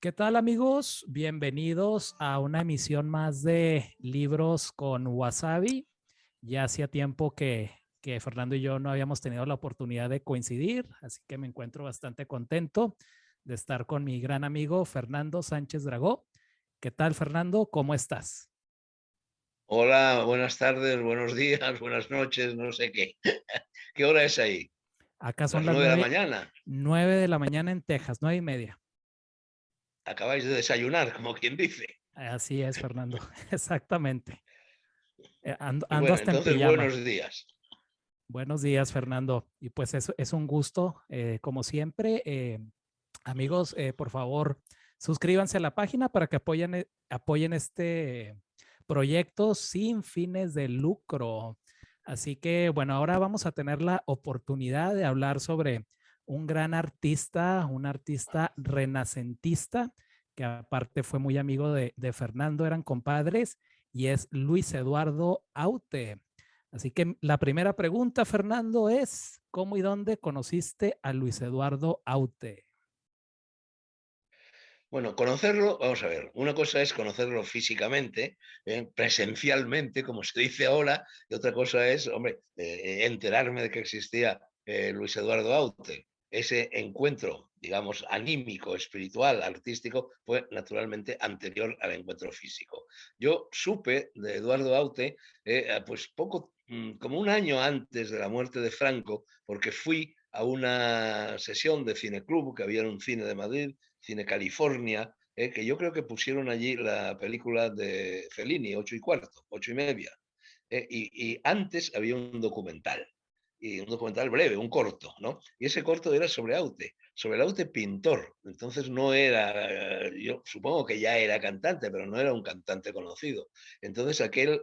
¿Qué tal, amigos? Bienvenidos a una emisión más de Libros con Wasabi. Ya hacía tiempo que Fernando y yo no habíamos tenido la oportunidad de coincidir, así que me encuentro bastante contento de estar con mi gran amigo Fernando Sánchez Dragó. ¿Qué tal, Fernando? ¿Cómo estás? Hola, buenas tardes, buenos días, buenas noches, no sé qué. ¿Qué hora es ahí? Acá son Las las 9 de la mañana. 9 de la mañana en Texas, 9:30. Acabáis de desayunar, como quien dice. Así es, Fernando, exactamente. Ando Bueno, hasta en entonces pijama. buenos días. Buenos días, Fernando. Y pues es un gusto, como siempre. Amigos, por favor, suscríbanse a la página para que apoyen este proyecto sin fines de lucro. Así que, bueno, ahora vamos a tener la oportunidad de hablar sobre un gran artista, un artista renacentista, que aparte fue muy amigo de Fernando, eran compadres, y es Luis Eduardo Aute. Así que la primera pregunta, Fernando, es ¿cómo y dónde conociste a Luis Eduardo Aute? Bueno, conocerlo, vamos a ver, una cosa es conocerlo físicamente, presencialmente, como se dice ahora, y otra cosa es, hombre, enterarme de que existía Luis Eduardo Aute. Ese encuentro, digamos, anímico, espiritual, artístico, fue naturalmente anterior al encuentro físico. Yo supe de Eduardo Aute, pues poco, como un año antes de la muerte de Franco, porque fui a una sesión de cineclub que había en un cine de Madrid, Cine California, que yo creo que pusieron allí la película de Fellini, 8:15, 8:30. Y antes había un documental, y un documental breve, un corto, ¿no? Y ese corto era sobre el Aute pintor. Entonces no era, yo supongo que ya era cantante, pero no era un cantante conocido. Entonces aquel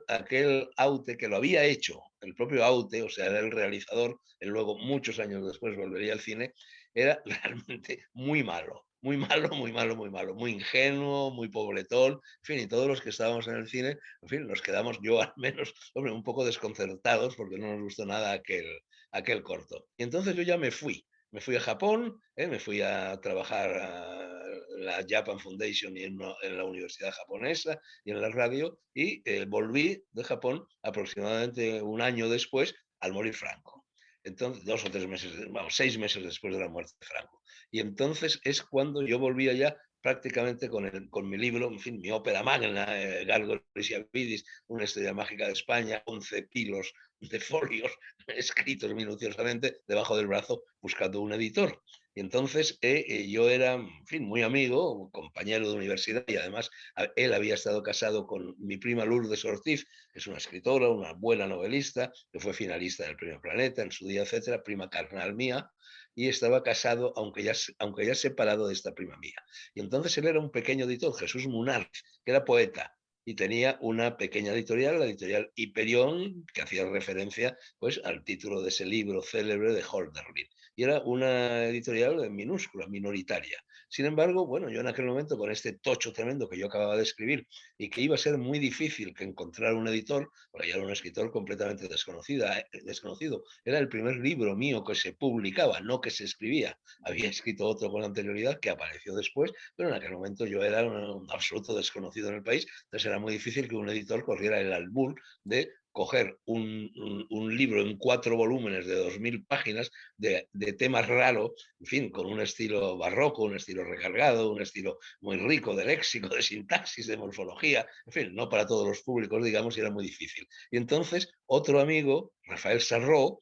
Aute que lo había hecho, el propio Aute, o sea, era el realizador, él luego muchos años después volvería al cine, era realmente muy malo. Muy malo, muy malo, muy malo, muy ingenuo, muy pobretón, en fin, y todos los que estábamos en el cine, en fin, nos quedamos, yo al menos, hombre, un poco desconcertados porque no nos gustó nada aquel corto. Y entonces yo ya me fui a Japón, me fui a trabajar a la Japan Foundation y en la universidad japonesa y en la radio, y volví de Japón aproximadamente un año después al morir Franco. Entonces, 2 o 3 meses, vamos, 6 meses después de la muerte de Franco. Y entonces es cuando yo volví allá prácticamente con mi libro, en fin, mi ópera magna, Gárgoles y Avidis, una estrella mágica de España, 11 kilos de folios escritos minuciosamente debajo del brazo buscando un editor. Y entonces yo era, en fin, muy amigo, compañero de universidad, y además él había estado casado con mi prima Lourdes Ortiz, que es una escritora, una buena novelista, que fue finalista del Premio Planeta en su día, etcétera, prima carnal mía, y estaba casado, aunque ya separado de esta prima mía. Y entonces él era un pequeño editor, Jesús Munar, que era poeta, y tenía una pequeña editorial, la editorial Hiperión, que hacía referencia pues, al título de ese libro célebre de Hölderlin. Y era una editorial minúscula, minoritaria. Sin embargo, bueno, yo en aquel momento, con este tocho tremendo que yo acababa de escribir y que iba a ser muy difícil que encontrar un editor, porque ya era un escritor completamente desconocido. Era el primer libro mío que se publicaba, no que se escribía. Había escrito otro con anterioridad que apareció después, pero en aquel momento yo era un absoluto desconocido en el país, entonces era muy difícil que un editor corriera el albur de coger un libro en 4 volúmenes de 2000 páginas de temas raros, en fin, con un estilo barroco, un estilo recargado, un estilo muy rico de léxico, de sintaxis, de morfología, en fin, no para todos los públicos, digamos, y era muy difícil. Y entonces otro amigo, Rafael Sarró,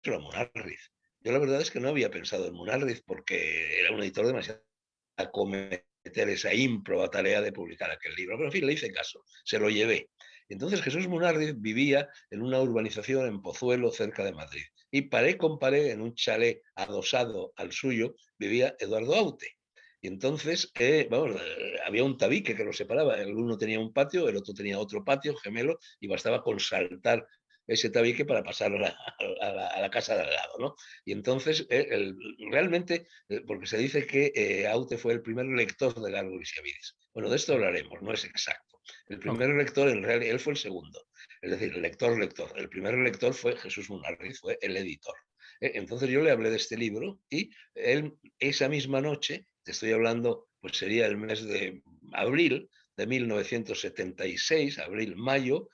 era Munarriz. Yo la verdad es que no había pensado en Munarriz porque era un editor demasiado a cometer esa ímproba tarea de publicar aquel libro. Pero en fin, le hice caso, se lo llevé. Entonces Jesús Munarriz vivía en una urbanización en Pozuelo, cerca de Madrid. Y paré con paré, en un chalet adosado al suyo, vivía Eduardo Aute. Y entonces, vamos, había un tabique que los separaba. El uno tenía un patio, el otro tenía otro patio gemelo, y bastaba con saltar ese tabique para pasar a la casa de al lado, ¿no? Y entonces, realmente, porque se dice que Aute fue el primer lector de Gárgoles y Avidis. Bueno, de esto Ok, hablaremos, no es exacto. El ok, primer lector, en realidad, él fue el segundo. Es decir, el lector. El primer lector fue Jesús Munarriz, fue el editor. Entonces yo le hablé de este libro y él esa misma noche, te estoy hablando pues sería el mes de abril de 1976, abril-mayo,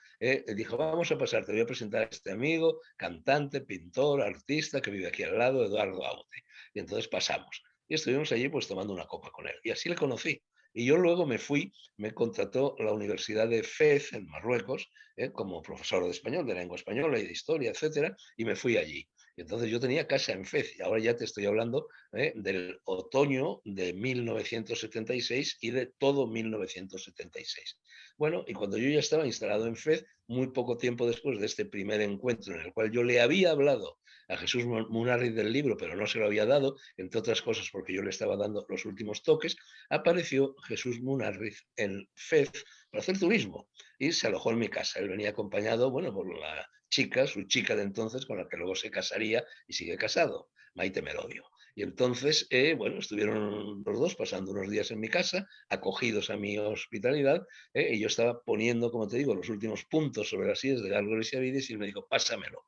dijo, vamos a pasar, te voy a presentar a este amigo, cantante, pintor, artista, que vive aquí al lado, Eduardo Aute. Y entonces pasamos. Y estuvimos allí pues tomando una copa con él. Y así le conocí. Y yo luego me fui, me contrató la Universidad de Fez, en Marruecos, como profesor de español, de lengua española y de historia, etcétera, y me fui allí. Y entonces yo tenía casa en Fez, y ahora ya te estoy hablando del otoño de 1976 y de todo 1976. Bueno, y cuando yo ya estaba instalado en Fez, muy poco tiempo después de este primer encuentro en el cual yo le había hablado a Jesús Munarriz del libro, pero no se lo había dado, entre otras cosas porque yo le estaba dando los últimos toques, apareció Jesús Munarriz en Fez para hacer turismo y se alojó en mi casa. Él venía acompañado, bueno, por la chica, su chica de entonces, con la que luego se casaría y sigue casado, Maite Merodio. Y entonces, bueno, estuvieron los dos pasando unos días en mi casa, acogidos a mi hospitalidad, y yo estaba poniendo, como te digo, los últimos puntos sobre las sillas de Gárgoles y Avides, y él me dijo, pásamelo.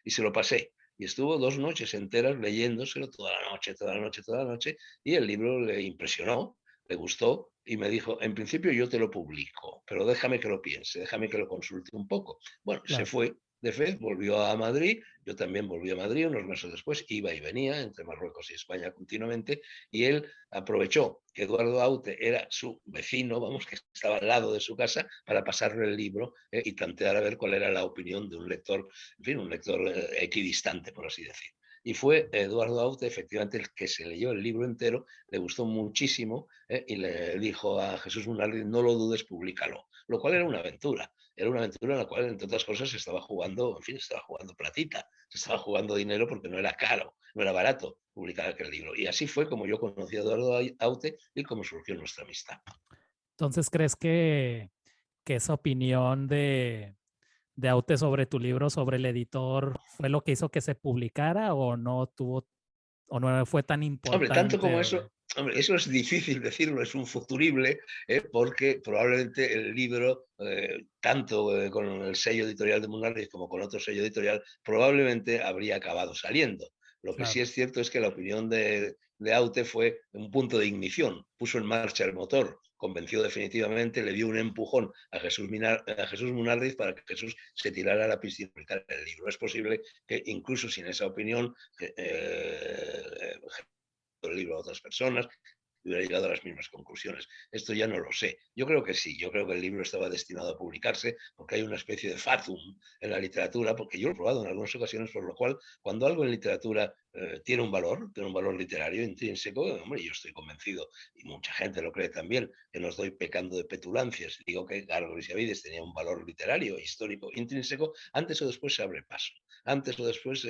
Y se lo pasé. Y estuvo 2 noches enteras leyéndoselo toda la noche, toda la noche, toda la noche, y el libro le impresionó, le gustó, y me dijo, en principio yo te lo publico, pero déjame que lo piense, déjame que lo consulte un poco. Bueno, se Claro. fue de Fez, volvió a Madrid, yo también volví a Madrid unos meses después, iba y venía entre Marruecos y España continuamente, y él aprovechó que Eduardo Aute era su vecino, vamos, que estaba al lado de su casa, para pasarle el libro y plantear a ver cuál era la opinión de un lector, en fin, un lector equidistante, por así decir. Y fue Eduardo Aute, efectivamente, el que se leyó el libro entero, le gustó muchísimo y le dijo a Jesús Munarriz, no lo dudes, públicalo. Lo cual era una aventura en la cual, entre otras cosas, se estaba jugando, en fin, se estaba jugando platita, se estaba jugando dinero porque no era caro, no era barato publicar aquel libro. Y así fue como yo conocí a Eduardo Aute y cómo surgió nuestra amistad. Entonces, ¿crees que esa opinión de Aute sobre tu libro, sobre el editor, fue lo que hizo que se publicara o no tuvo, o no fue tan Hombre, tanto importante? como eso, hombre, eso es difícil decirlo, es un futurible, porque probablemente el libro, tanto con el sello editorial de Munarriz como con otro sello editorial, probablemente habría acabado saliendo. Lo que sí Claro, es cierto es que la opinión de Aute fue un punto de ignición, puso en marcha el motor, convenció definitivamente, le dio un empujón a Jesús Munarriz para que Jesús se tirara a la piscina a publicar el libro. Es posible que incluso sin esa opinión, el libro a otras personas y hubiera llegado a las mismas conclusiones. Esto ya no lo sé. Yo creo que sí, yo creo que el libro estaba destinado a publicarse porque hay una especie de fatum en la literatura, porque yo lo he probado en algunas ocasiones, por lo cual cuando algo en literatura tiene un valor literario intrínseco, hombre, yo estoy convencido, y mucha gente lo cree también, que no estoy pecando de petulancias. Digo que Gárgoles y Avides tenía un valor literario, histórico, intrínseco, antes o después se abre paso, antes o después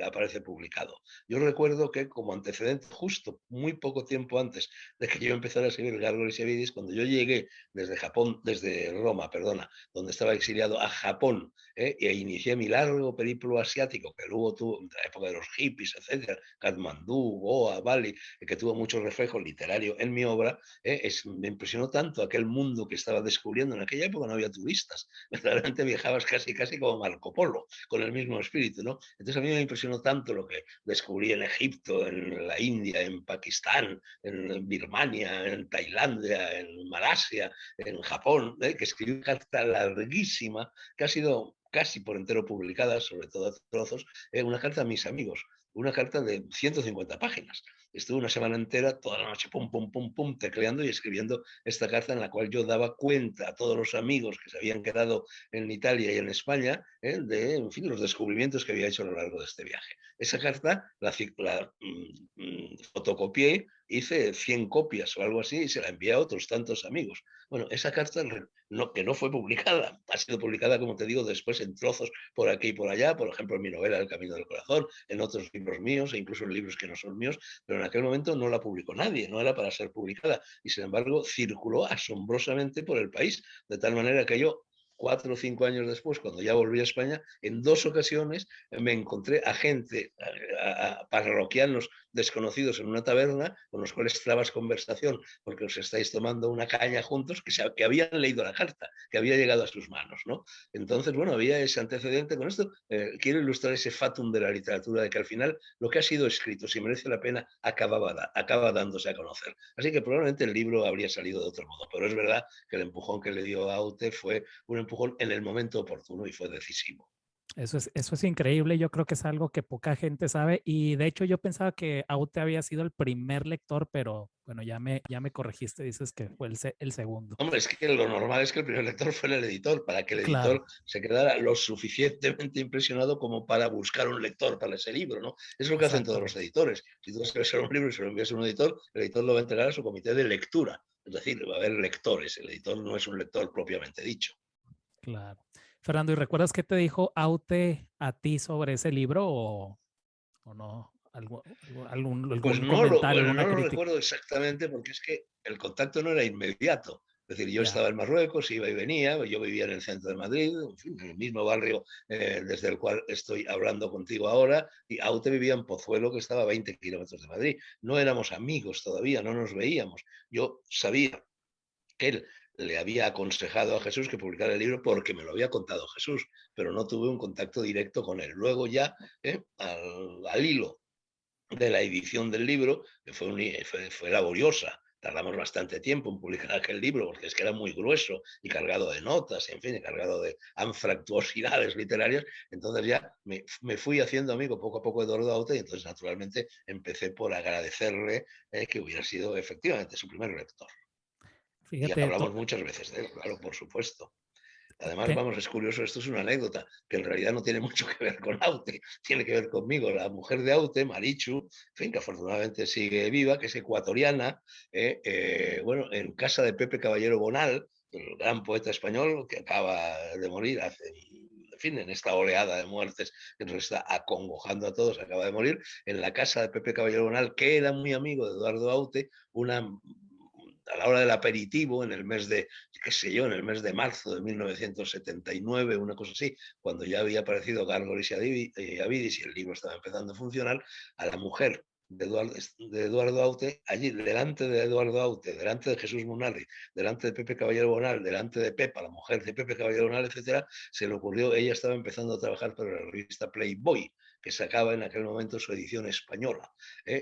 aparece publicado. Yo recuerdo que como antecedente, justo muy poco tiempo antes de que yo empezara a seguir Gárgoles y Avidis, cuando yo llegué desde Japón, desde Roma, perdona, donde estaba exiliado a Japón, e inicié mi largo periplo asiático, que luego tuvo, en la época de los hippies, etcétera, Katmandú, Goa, Bali, que tuvo mucho reflejo literario en mi obra, me impresionó tanto aquel mundo que estaba descubriendo. En aquella época no había turistas, verdaderamente viajabas casi, casi como Marco Polo, con el mismo espíritu, ¿no? Entonces a mí me impresionó tanto lo que descubrí en Egipto, en la India, en Pakistán, en Birmania, en Tailandia, en Malasia, en Japón, que escribí una carta larguísima que ha sido casi por entero publicada, sobre todo a trozos, una carta a mis amigos, una carta de 150 páginas. Estuve una semana entera, toda la noche, pum, pum, pum, pum, tecleando y escribiendo esta carta en la cual yo daba cuenta a todos los amigos que se habían quedado en Italia y en España de, en fin, los descubrimientos que había hecho a lo largo de este viaje. Esa carta la fotocopié, hice 100 copias o algo así y se la envié a otros tantos amigos. Bueno, esa carta no, que no fue publicada, ha sido publicada, como te digo, después en trozos por aquí y por allá, por ejemplo, en mi novela El Camino del Corazón, en otros libros míos e incluso en libros que no son míos, pero en aquel momento no la publicó nadie, no era para ser publicada y sin embargo circuló asombrosamente por el país, de tal manera que yo 4 o 5 años después, cuando ya volví a España, en 2 ocasiones me encontré a gente, a parroquianos desconocidos en una taberna con los cuales trabas conversación porque os estáis tomando una caña juntos, que habían leído la carta, que había llegado a sus manos, ¿no? Entonces, bueno, había ese antecedente con esto. Quiero ilustrar ese fatum de la literatura, de que al final lo que ha sido escrito, si merece la pena, acaba dándose a conocer. Así que probablemente el libro habría salido de otro modo, pero es verdad que el empujón que le dio a Aute fue un empujón en el momento oportuno y fue decisivo. Eso es increíble, yo creo que es algo que poca gente sabe y de hecho yo pensaba que Aute había sido el primer lector, pero bueno, ya me corregiste, dices que fue el segundo. Hombre, es que lo normal es que el primer lector fuera el editor, para que el Claro, editor se quedara lo suficientemente impresionado como para buscar un lector para ese libro, ¿no? Es lo que hacen todos los exactamente, editores. Si tú escribes un libro y se lo envías a un editor, el editor lo va a entregar a su comité de lectura. Es decir, va a haber lectores. El editor no es un lector propiamente dicho. claro. Fernando, ¿y recuerdas qué te dijo Aute a ti sobre ese libro o no? Pues ¿Algún no lo, comentario, bueno, alguna no lo crítica? recuerdo exactamente porque es que el contacto no era inmediato. Es decir, yo Ya, estaba en Marruecos, iba y venía, yo vivía en el centro de Madrid, en fin, en el mismo barrio desde el cual estoy hablando contigo ahora, y Aute vivía en Pozuelo, que estaba a 20 kilómetros de Madrid. No éramos amigos todavía, no nos veíamos. Yo sabía que él le había aconsejado a Jesús que publicara el libro porque me lo había contado Jesús, pero no tuve un contacto directo con él. Luego ya, al hilo de la edición del libro, que fue laboriosa. Tardamos bastante tiempo en publicar aquel libro porque es que era muy grueso y cargado de notas, en fin, y cargado de anfractuosidades literarias. Entonces ya me fui haciendo amigo poco a poco de Eduardo Aute y entonces naturalmente empecé por agradecerle que hubiera sido efectivamente su primer lector. Y fíjate, hablamos muchas veces de él, claro, por supuesto. Además, te- vamos, es curioso, esto es una anécdota que en realidad no tiene mucho que ver con Aute, tiene que ver conmigo. La mujer de Aute, Marichu, en fin, que afortunadamente sigue viva, que es ecuatoriana, bueno, en casa de Pepe Caballero Bonal, el gran poeta español que acaba de morir hace, en fin, en esta oleada de muertes que nos está acongojando a todos, acaba de morir, en la casa de Pepe Caballero Bonal, que era muy amigo de Eduardo Aute, a la hora del aperitivo, en el mes de, qué sé yo, en el mes de marzo de 1979, una cosa así, cuando ya había aparecido Gárgoles y Avidis y el libro estaba empezando a funcionar, a la mujer de Eduardo Aute, allí delante de Eduardo Aute, delante de Jesús Munarri, delante de Pepe Caballero Bonal, delante de Pepa, la mujer de Pepe Caballero Bonal, etcétera, se le ocurrió, ella estaba empezando a trabajar para la revista Playboy, que sacaba en aquel momento su edición española.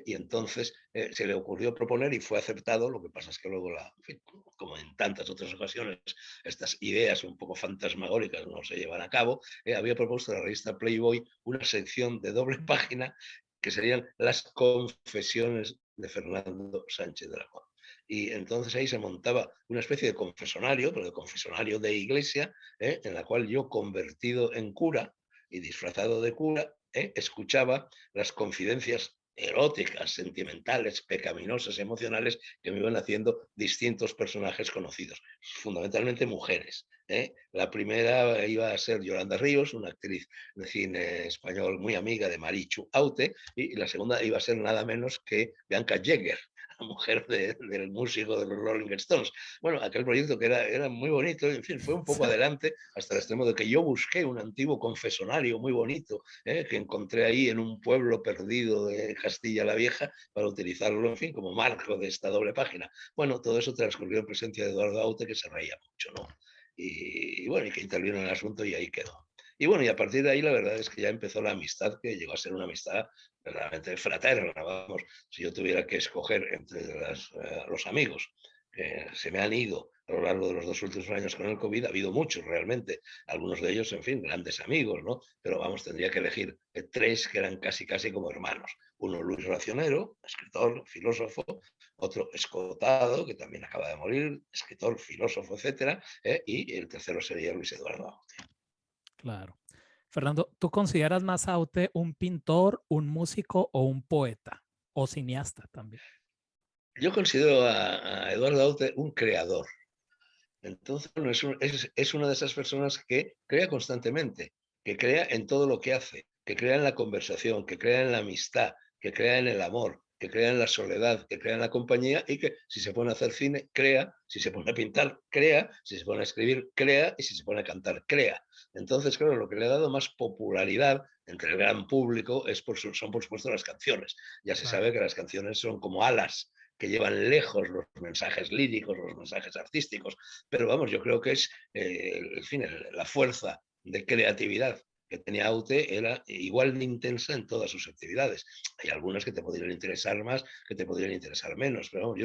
Y entonces se le ocurrió proponer y fue aceptado. Lo que pasa es que luego, en fin, como en tantas otras ocasiones, estas ideas un poco fantasmagóricas no se llevan a cabo. Había propuesto a la revista Playboy una sección de doble página que serían las confesiones de Fernando Sánchez de la Mora. Y entonces ahí se montaba una especie de confesonario, pero de confesonario de iglesia, en la cual yo, convertido en cura y disfrazado de cura, escuchaba las confidencias eróticas, sentimentales, pecaminosas, emocionales que me iban haciendo distintos personajes conocidos, fundamentalmente mujeres. La primera iba a ser Yolanda Ríos, una actriz de cine español muy amiga de Marichu Aute, y la segunda iba a ser nada menos que Bianca Jagger, la mujer del músico de los Rolling Stones. Bueno, aquel proyecto que era muy bonito, en fin, fue un poco adelante hasta el extremo de que yo busqué un antiguo confesonario muy bonito que encontré ahí en un pueblo perdido de Castilla la Vieja para utilizarlo, en fin, como marco de esta doble página. Bueno, todo eso transcurrió en presencia de Eduardo Aute, que se reía mucho, ¿no? Y bueno, y que intervino en el asunto y ahí quedó. Y bueno, y a partir de ahí la verdad es que ya empezó la amistad, que llegó a ser una amistad verdaderamente fraterna. Vamos, si yo tuviera que escoger entre los amigos que se me han ido a lo largo de los 2 últimos años con el COVID, ha habido muchos realmente, algunos de ellos, en fin, grandes amigos, ¿no? Pero vamos, tendría que elegir tres que eran casi, casi como hermanos. Uno, Luis Racionero, escritor, filósofo; otro, Escotado, que también acaba de morir, escritor, filósofo, etcétera, y el tercero sería Luis Eduardo. claro. Fernando, ¿tú consideras más a Aute un pintor, un músico o un poeta? O cineasta también. Yo considero a Eduardo Aute un creador. Entonces, bueno, es una de esas personas que crea constantemente, que crea en todo lo que hace, que crea en la conversación, que crea en la amistad, que crea en el amor, que crea en la soledad, que crea en la compañía, y que si se pone a hacer cine, crea; si se pone a pintar, crea; si se pone a escribir, crea; y si se pone a cantar, crea. Entonces, claro, lo que le ha dado más popularidad entre el gran público son, por supuesto, las canciones. Ya se Claro. sabe que las canciones son como alas que llevan lejos los mensajes líricos, los mensajes artísticos, pero vamos, yo creo que es, en fin, la fuerza de creatividad que tenía Aute era igual de intensa en todas sus actividades. Hay algunas que te podrían interesar más, que te podrían interesar menos, pero vamos,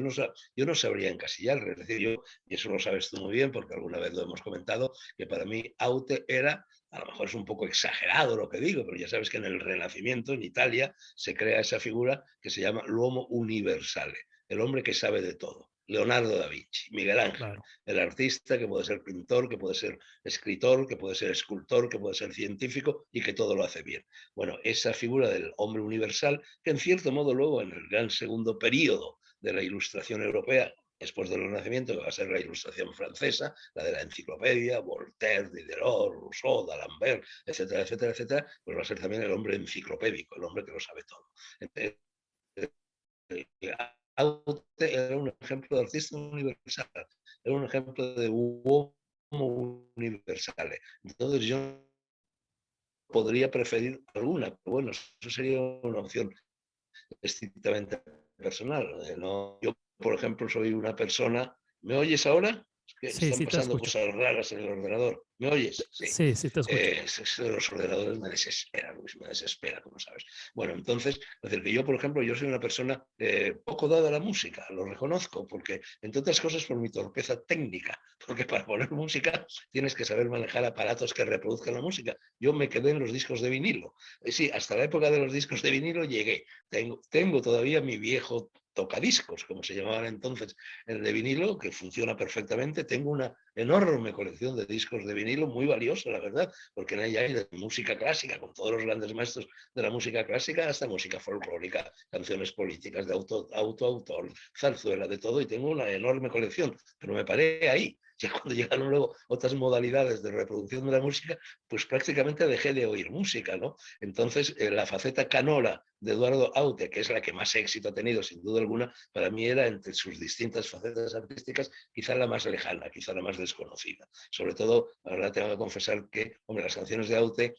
yo no sabría encasillar, es decir, y eso lo sabes tú muy bien porque alguna vez lo hemos comentado, que para mí Aute era, a lo mejor es un poco exagerado lo que digo, pero ya sabes que en el Renacimiento, en Italia, se crea esa figura que se llama l'uomo universale, el hombre que sabe de todo. Leonardo da Vinci, Miguel Ángel, Claro. el artista que puede ser pintor, que puede ser escritor, que puede ser escultor, que puede ser científico y que todo lo hace bien. Bueno, esa figura del hombre universal, que en cierto modo luego en el gran segundo periodo de la Ilustración europea, después del Renacimiento, que va a ser la Ilustración francesa, la de la enciclopedia, Voltaire, Diderot, Rousseau, d'Alembert, etcétera, etcétera, etcétera, pues va a ser también el hombre enciclopédico, el hombre que lo sabe todo. Entonces, Aute era un ejemplo de artista universal, era un ejemplo de uomo universal. Entonces yo podría preferir alguna, pero bueno, eso sería una opción estrictamente personal. No, yo, por ejemplo, soy una persona. ¿Me oyes ahora? Es que Sí, están sí te pasando escucho. cosas raras en el ordenador. ¿Me oyes? Sí. Sí, sí te escucho. Eso de los ordenadores me desespera, Luis, me desespera, como sabes. Bueno, entonces, es decir, que yo, por ejemplo, yo soy una persona poco dada a la música, lo reconozco, porque, entre otras cosas, por mi torpeza técnica, porque para poner música tienes que saber manejar aparatos que reproduzcan la música. Yo me quedé en los discos de vinilo. Sí, hasta la época de los discos de vinilo llegué. Tengo todavía mi viejo tocadiscos, como se llamaban entonces, el de vinilo, que funciona perfectamente. Tengo una enorme colección de discos de vinilo, muy valiosa, la verdad, porque en ella hay de música clásica, con todos los grandes maestros de la música clásica, hasta música folclórica, canciones políticas, de autor, zarzuela, de todo, y tengo una enorme colección, pero me paré ahí. Ya cuando llegaron luego otras modalidades de reproducción de la música, pues prácticamente dejé de oír música, ¿no? Entonces, la faceta canora de Eduardo Aute, que es la que más éxito ha tenido, sin duda alguna, para mí era, entre sus distintas facetas artísticas, quizá la más lejana, quizá la más desconocida. Sobre todo, la verdad tengo que confesar que, hombre, las canciones de Aute,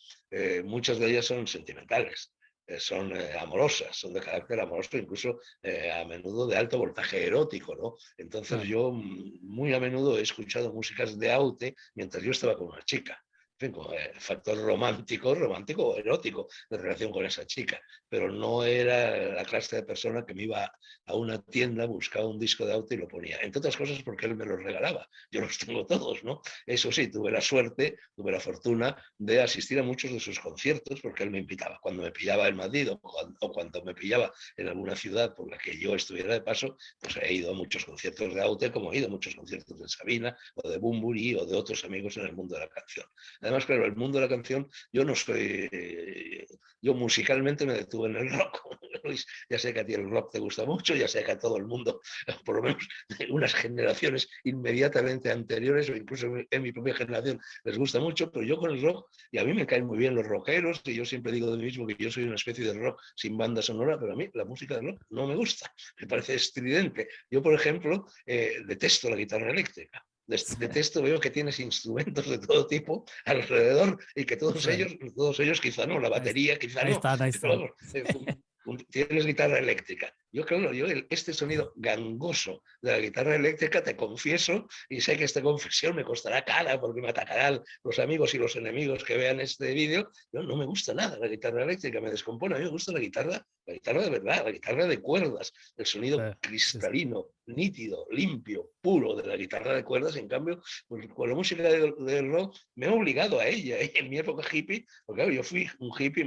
muchas de ellas son sentimentales. Son amorosas, son de carácter amoroso, incluso a menudo de alto voltaje erótico, ¿no? Entonces Claro. yo muy a menudo he escuchado músicas de Aute mientras yo estaba con una chica. En fin, con el factor romántico o erótico de relación con esa chica, pero no era la clase de persona que me iba a una tienda, buscaba un disco de Aute y lo ponía, entre otras cosas porque él me los regalaba, yo los tengo todos, ¿no? Eso sí, tuve la suerte, tuve la fortuna de asistir a muchos de sus conciertos porque él me invitaba, cuando me pillaba en Madrid o cuando me pillaba en alguna ciudad por la que yo estuviera de paso, pues he ido a muchos conciertos de Aute, como he ido a muchos conciertos de Sabina o de Bunbury o de otros amigos en el mundo de la canción. Además, claro, el mundo de la canción, yo no soy, yo musicalmente me detuve en el rock. Luis, ya sé que a ti el rock te gusta mucho, ya sé que a todo el mundo, por lo menos de unas generaciones inmediatamente anteriores o incluso en mi propia generación les gusta mucho, pero yo con el rock, y a mí me caen muy bien los rockeros, y yo siempre digo de mí mismo que yo soy una especie de rock sin banda sonora, pero a mí la música de rock no me gusta, me parece estridente. Yo, por ejemplo, detesto la guitarra eléctrica. Detesto, veo que tienes instrumentos de todo tipo alrededor y que Sí. todos ellos quizá no, la batería quizá Ahí no, están, ahí pero están. vamos, tienes guitarra eléctrica. Yo, claro, este sonido gangoso de la guitarra eléctrica, te confieso, y sé que esta confesión me costará cara porque me atacarán los amigos y los enemigos que vean este vídeo, no me gusta nada la guitarra eléctrica, me descompone. A mí me gusta la guitarra de verdad, la guitarra de cuerdas, el Sí, sonido sí, sí. cristalino, nítido, limpio, puro de la guitarra de cuerdas. En cambio, pues, con la música del rock me he obligado a ella, ¿eh? En mi época hippie, porque claro, yo fui un hippie,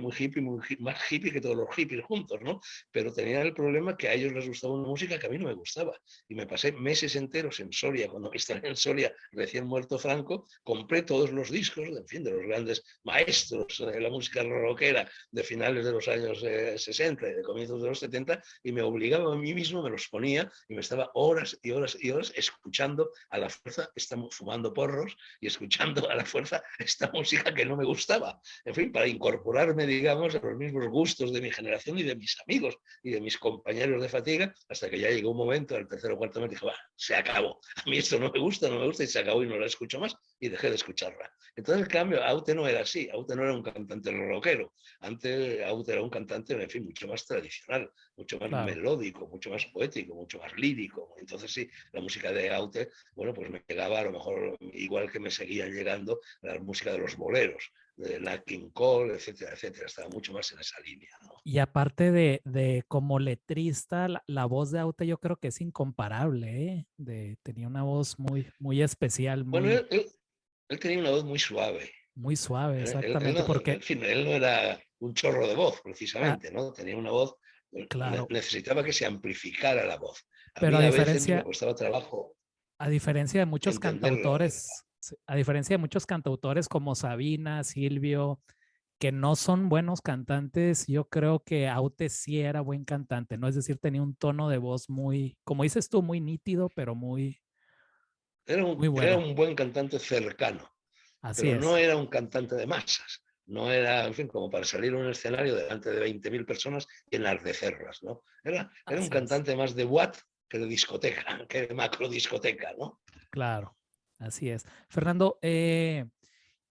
más hippie que todos los hippies juntos, ¿no? Pero tenía el problema que a ellos les gustaba una música que a mí no me gustaba. Y me pasé meses enteros en Soria, cuando me instalé en Soria, recién muerto Franco, compré todos los discos, en fin, de los grandes maestros de la música rockera de finales de los años 60 y de comienzos de los 70, y me obligaba a mí mismo, me los ponía y me estaba horas y horas y horas escuchando a la fuerza, estamos fumando porros y escuchando a la fuerza esta música que no me gustaba. En fin, para incorporarme, digamos, a los mismos gustos de mi generación y de mis amigos y de mis compañeros compañeros de fatiga, hasta que ya llegó un momento, al tercer o cuarto mes, dije, va, se acabó. A mí esto no me gusta, no me gusta, y se acabó y no la escucho más, y dejé de escucharla. Entonces, en cambio, Aute no era así, Aute no era un cantante rockero. Antes Aute era un cantante, en fin, mucho más tradicional, mucho más Claro. melódico, mucho más poético, mucho más lírico. Entonces sí, la música de Aute, bueno, pues me llegaba a lo mejor igual que me seguían llegando la música de los boleros, de Nat King Cole, etcétera, etcétera. Estaba mucho más en esa línea, ¿no? Y aparte de como letrista, la voz de Aute yo creo que es incomparable, ¿eh? Tenía una voz muy especial, Bueno, él tenía una voz muy suave. muy suave, Él exactamente, no, porque, en fin, él no era un chorro de voz, ah, precisamente, ¿no? Tenía una voz, claro, necesitaba que se amplificara la voz. A pero mí a veces me costaba trabajo a diferencia de muchos entenderlo. cantautores, a diferencia de muchos cantautores como Sabina, Silvio, que no son buenos cantantes, yo creo que Aute sí era buen cantante, ¿no? Es decir, tenía un tono de voz muy, como dices tú, muy nítido, pero muy Era bueno. un buen cantante cercano, Así pero no es, era un cantante de masas. No era, en fin, como para salir a un escenario delante de 20.000 personas y enardecerlas, ¿no? Era un así es, cantante más de Watt que de discoteca, que de macro discoteca, ¿no? claro, así es. Fernando,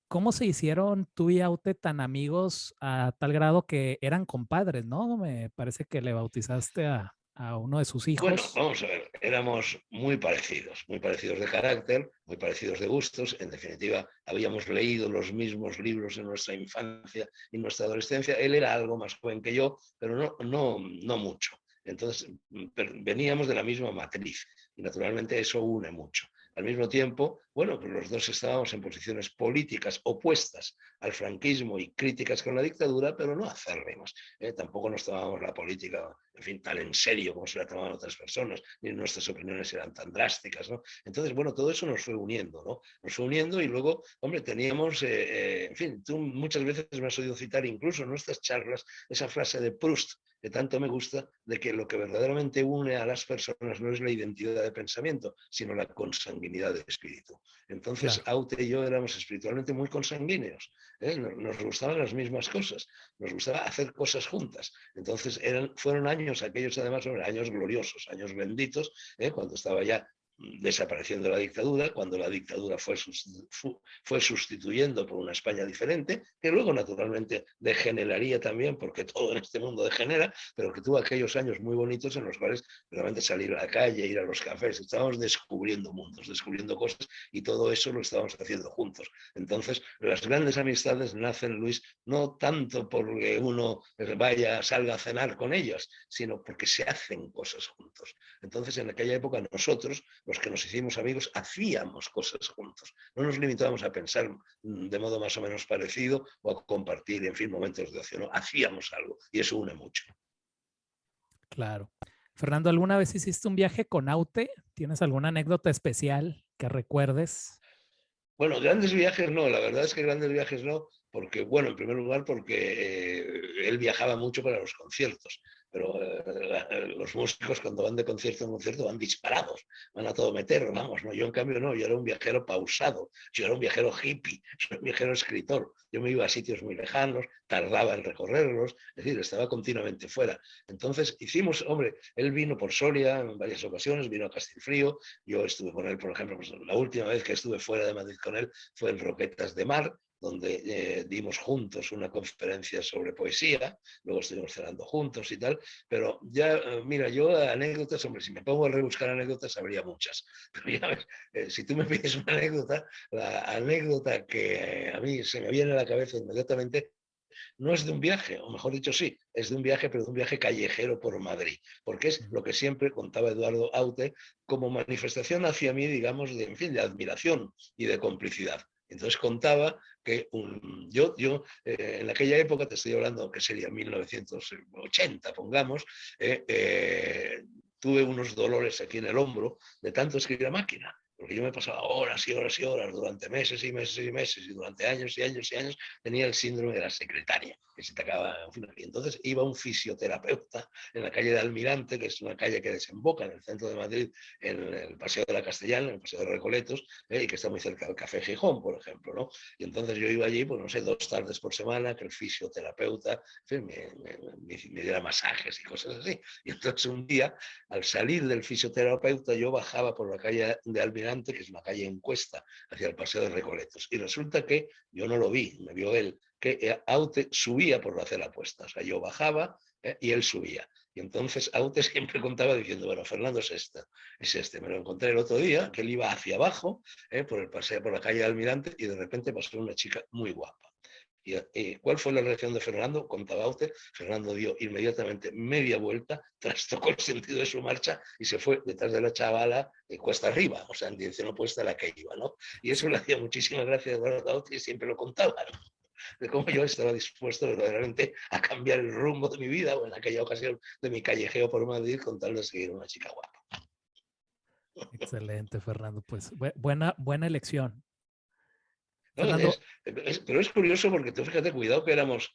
¿cómo se hicieron tú y Aute tan amigos a tal grado que eran compadres, ¿no? Me parece que le bautizaste a uno de sus Bueno, hijos. vamos a ver, éramos muy parecidos de carácter, muy parecidos de gustos. En definitiva, habíamos leído los mismos libros en nuestra infancia y nuestra adolescencia. Él era algo más joven que yo, pero no mucho. Entonces, veníamos de la misma matriz y naturalmente eso une mucho. Al mismo tiempo, bueno, pues los dos estábamos en posiciones políticas opuestas al franquismo y críticas con la dictadura, pero no acérrimas. Tampoco nos tomábamos la política, en fin, tan en serio como se la tomaban otras personas, ni nuestras opiniones eran tan drásticas, ¿no? Entonces, bueno, todo eso nos fue uniendo, ¿no? Nos fue uniendo y luego, hombre, teníamos, en fin, tú muchas veces me has oído citar incluso en nuestras charlas esa frase de Proust, que tanto me gusta, de que lo que verdaderamente une a las personas no es la identidad de pensamiento, sino la consanguinidad de espíritu. Entonces, Claro. Aute y yo éramos espiritualmente muy consanguíneos, ¿eh? Nos gustaban las mismas cosas, nos gustaba hacer cosas juntas. Entonces, fueron años, aquellos además, años gloriosos, años benditos, cuando estaba ya desapareciendo la dictadura, cuando la dictadura fue sustituyendo por una España diferente, que luego naturalmente degeneraría también, porque todo en este mundo degenera, pero que tuvo aquellos años muy bonitos en los cuales realmente salir a la calle, ir a los cafés, estábamos descubriendo mundos, descubriendo cosas y todo eso lo estábamos haciendo juntos. Entonces, las grandes amistades nacen, Luis, no tanto porque uno salga a cenar con ellas, sino porque se hacen cosas juntos. Entonces, en aquella época nosotros, los que nos hicimos amigos, hacíamos cosas juntos. No nos limitábamos a pensar de modo más o menos parecido o a compartir, en fin, momentos de ocio. No, hacíamos algo y eso une mucho. Claro. Fernando, ¿alguna vez hiciste un viaje con Aute? ¿Tienes alguna anécdota especial que recuerdes? Bueno, grandes viajes no, la verdad es que grandes viajes no, porque, bueno, en primer lugar porque él viajaba mucho para los conciertos, pero los músicos cuando van de concierto en concierto van disparados, van a todo meter, vamos, no, yo en cambio no, yo era un viajero pausado, yo era un viajero hippie, yo era un viajero escritor, yo me iba a sitios muy lejanos, tardaba en recorrerlos, es decir, estaba continuamente fuera. Entonces hicimos, hombre, él vino por Soria en varias ocasiones, vino a Castilfrío, yo estuve con él, por ejemplo, pues, la última vez que estuve fuera de Madrid con él fue en Roquetas de Mar, donde dimos juntos una conferencia sobre poesía, luego estuvimos cenando juntos y tal, pero ya, mira, yo anécdotas, hombre, si me pongo a rebuscar anécdotas, habría muchas, pero ya ves, si tú me pides una anécdota, la anécdota que a mí se me viene a la cabeza inmediatamente no es de un viaje, o mejor dicho, sí, es de un viaje, pero de un viaje callejero por Madrid, porque es lo que siempre contaba Eduardo Aute como manifestación hacia mí, digamos, de, en fin, de admiración y de complicidad. Entonces contaba que en aquella época, te estoy hablando que sería 1980, pongamos, tuve unos dolores aquí en el hombro de tanto escribir a máquina. porque yo me pasaba horas y horas y horas durante meses y meses y meses y durante años y años y años tenía el síndrome de la secretaria, que se te acaba, en fin, y entonces iba un fisioterapeuta en la calle de Almirante, que es una calle que desemboca en el centro de Madrid, en el Paseo de la Castellana, en el Paseo de Recoletos, y que está muy cerca del Café Gijón, por ejemplo, ¿no? Y entonces yo iba allí, pues no sé, 2 tardes por semana, que el fisioterapeuta, en fin, me diera masajes y cosas así. Y entonces un día, al salir del fisioterapeuta, yo bajaba por la calle de Almirante, que es una calle en cuesta, hacia el Paseo de Recoletos. Y resulta que yo no lo vi, me vio él, que Aute subía por la acera opuesta. O sea, yo bajaba y él subía. Y entonces Aute siempre contaba diciendo, bueno, Fernando es este. Me lo encontré el otro día, que él iba hacia abajo, por el paseo, por la calle de Almirante, y de repente pasó una chica muy guapa. ¿Y cuál fue la reacción de Fernando? Contaba usted. Fernando dio inmediatamente media vuelta, trastocó el sentido de su marcha y se fue detrás de la chavala cuesta arriba, o sea, en dirección opuesta a la que iba, ¿no? Y eso le hacía muchísima gracia a Eduardo Aute y siempre lo contaba, ¿no? De cómo yo estaba dispuesto verdaderamente a cambiar el rumbo de mi vida o en aquella ocasión de mi callejeo por Madrid con tal de seguir una chica guapa. Excelente, Fernando. Pues buena elección. No, Fernando, pero es curioso porque tú fíjate, cuidado que éramos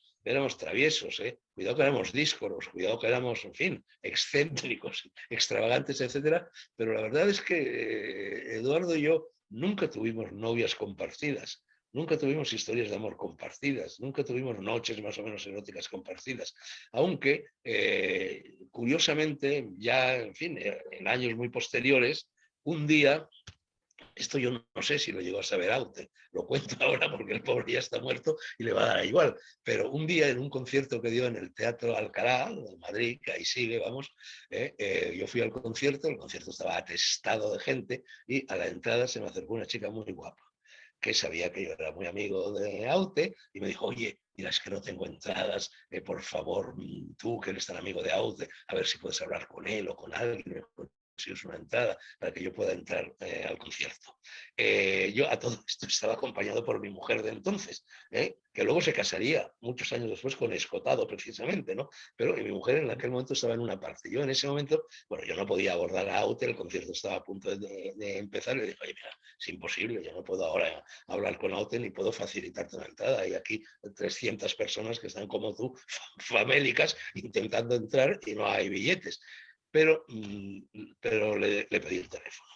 traviesos, cuidado que éramos díscolos, cuidado que éramos, en fin, excéntricos, extravagantes, etcétera. Pero la verdad es que Eduardo y yo nunca tuvimos novias compartidas, nunca tuvimos historias de amor compartidas, nunca tuvimos noches más o menos eróticas compartidas. Aunque, curiosamente, ya, en fin, en años muy posteriores, un día esto yo no sé si lo llegó a saber Aute, lo cuento ahora porque el pobre ya está muerto y le va a dar igual, pero un día en un concierto que dio en el Teatro Alcalá de Madrid, que ahí sigue, vamos, yo fui al concierto, el concierto estaba atestado de gente y a la entrada se me acercó una chica muy guapa, que sabía que yo era muy amigo de Aute y me dijo, oye, mira, es que no tengo entradas, por favor, tú que eres tan amigo de Aute, a ver si puedes hablar con él o con alguien, si es una entrada para que yo pueda entrar al concierto. Yo a todo esto estaba acompañado por mi mujer de entonces, que luego se casaría muchos años después con Escotado precisamente, ¿no? Pero mi mujer en aquel momento estaba en una parte. Yo en ese momento, bueno, yo no podía abordar a Aute, el concierto estaba a punto de empezar y le dije, oye, mira, es imposible, yo no puedo ahora hablar con Aute ni puedo facilitarte una entrada. Hay aquí 300 personas que están como tú, famélicas, intentando entrar y no hay billetes. Pero le pedí el teléfono.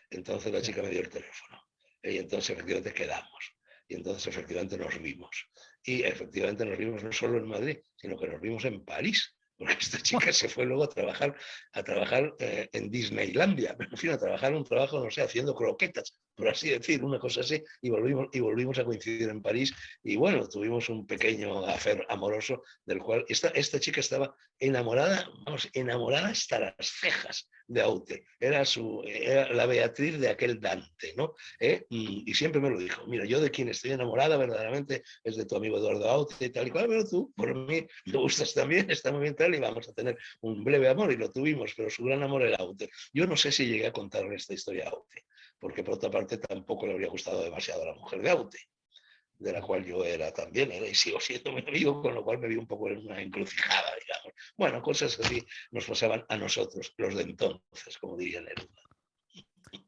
Entonces la chica me dio el teléfono. Y entonces efectivamente quedamos. Y entonces efectivamente nos vimos. Y efectivamente nos vimos no solo en Madrid, sino que nos vimos en París. Porque esta chica se fue luego a trabajar en Disneylandia, en fin, a trabajar un trabajo, no sé, haciendo croquetas, por así decir, una cosa así, y volvimos a coincidir en París. Y bueno, tuvimos un pequeño affair amoroso del cual esta chica estaba enamorada, vamos, enamorada hasta las cejas de Aute. Era la Beatriz de aquel Dante, ¿no? Y siempre me lo dijo, mira, yo de quien estoy enamorada verdaderamente es de tu amigo Eduardo Aute y tal y cual, pero tú, por mí, me gustas también, está muy bien tal y vamos a tener un breve amor y lo tuvimos, pero su gran amor era Aute. Yo no sé si llegué a contarle esta historia a Aute, porque por otra parte tampoco le habría gustado demasiado a la mujer de Aute, de la cual yo era también, y sigo siendo mi amigo, con lo cual me vi un poco en una encrucijada, digamos. Bueno, cosas así nos pasaban a nosotros, los de entonces, como diría Neruda.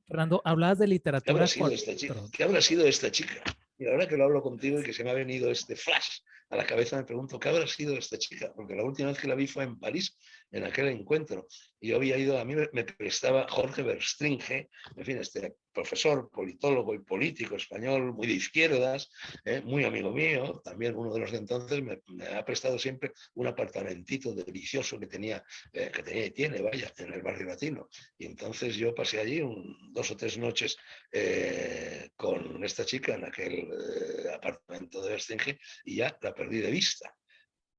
Fernando, hablabas de ¿Qué habrá literatura. sido esta chica? Perdón. ¿Qué habrá sido esta chica? Y ahora que lo hablo contigo y que se me ha venido este flash a la cabeza, me pregunto, ¿qué habrá sido esta chica? Porque la última vez que la vi fue en París, en aquel encuentro. Y yo había ido, a mí me prestaba Jorge Verstringe, en fin, este profesor, politólogo y político español, muy de izquierdas, muy amigo mío, también uno de los de entonces, me ha prestado siempre un apartamentito delicioso que tenía y tiene, vaya, en el barrio latino. Y entonces yo pasé allí 2 o 3 noches con esta chica en aquel apartamento de Verstringe y ya la perdí de vista.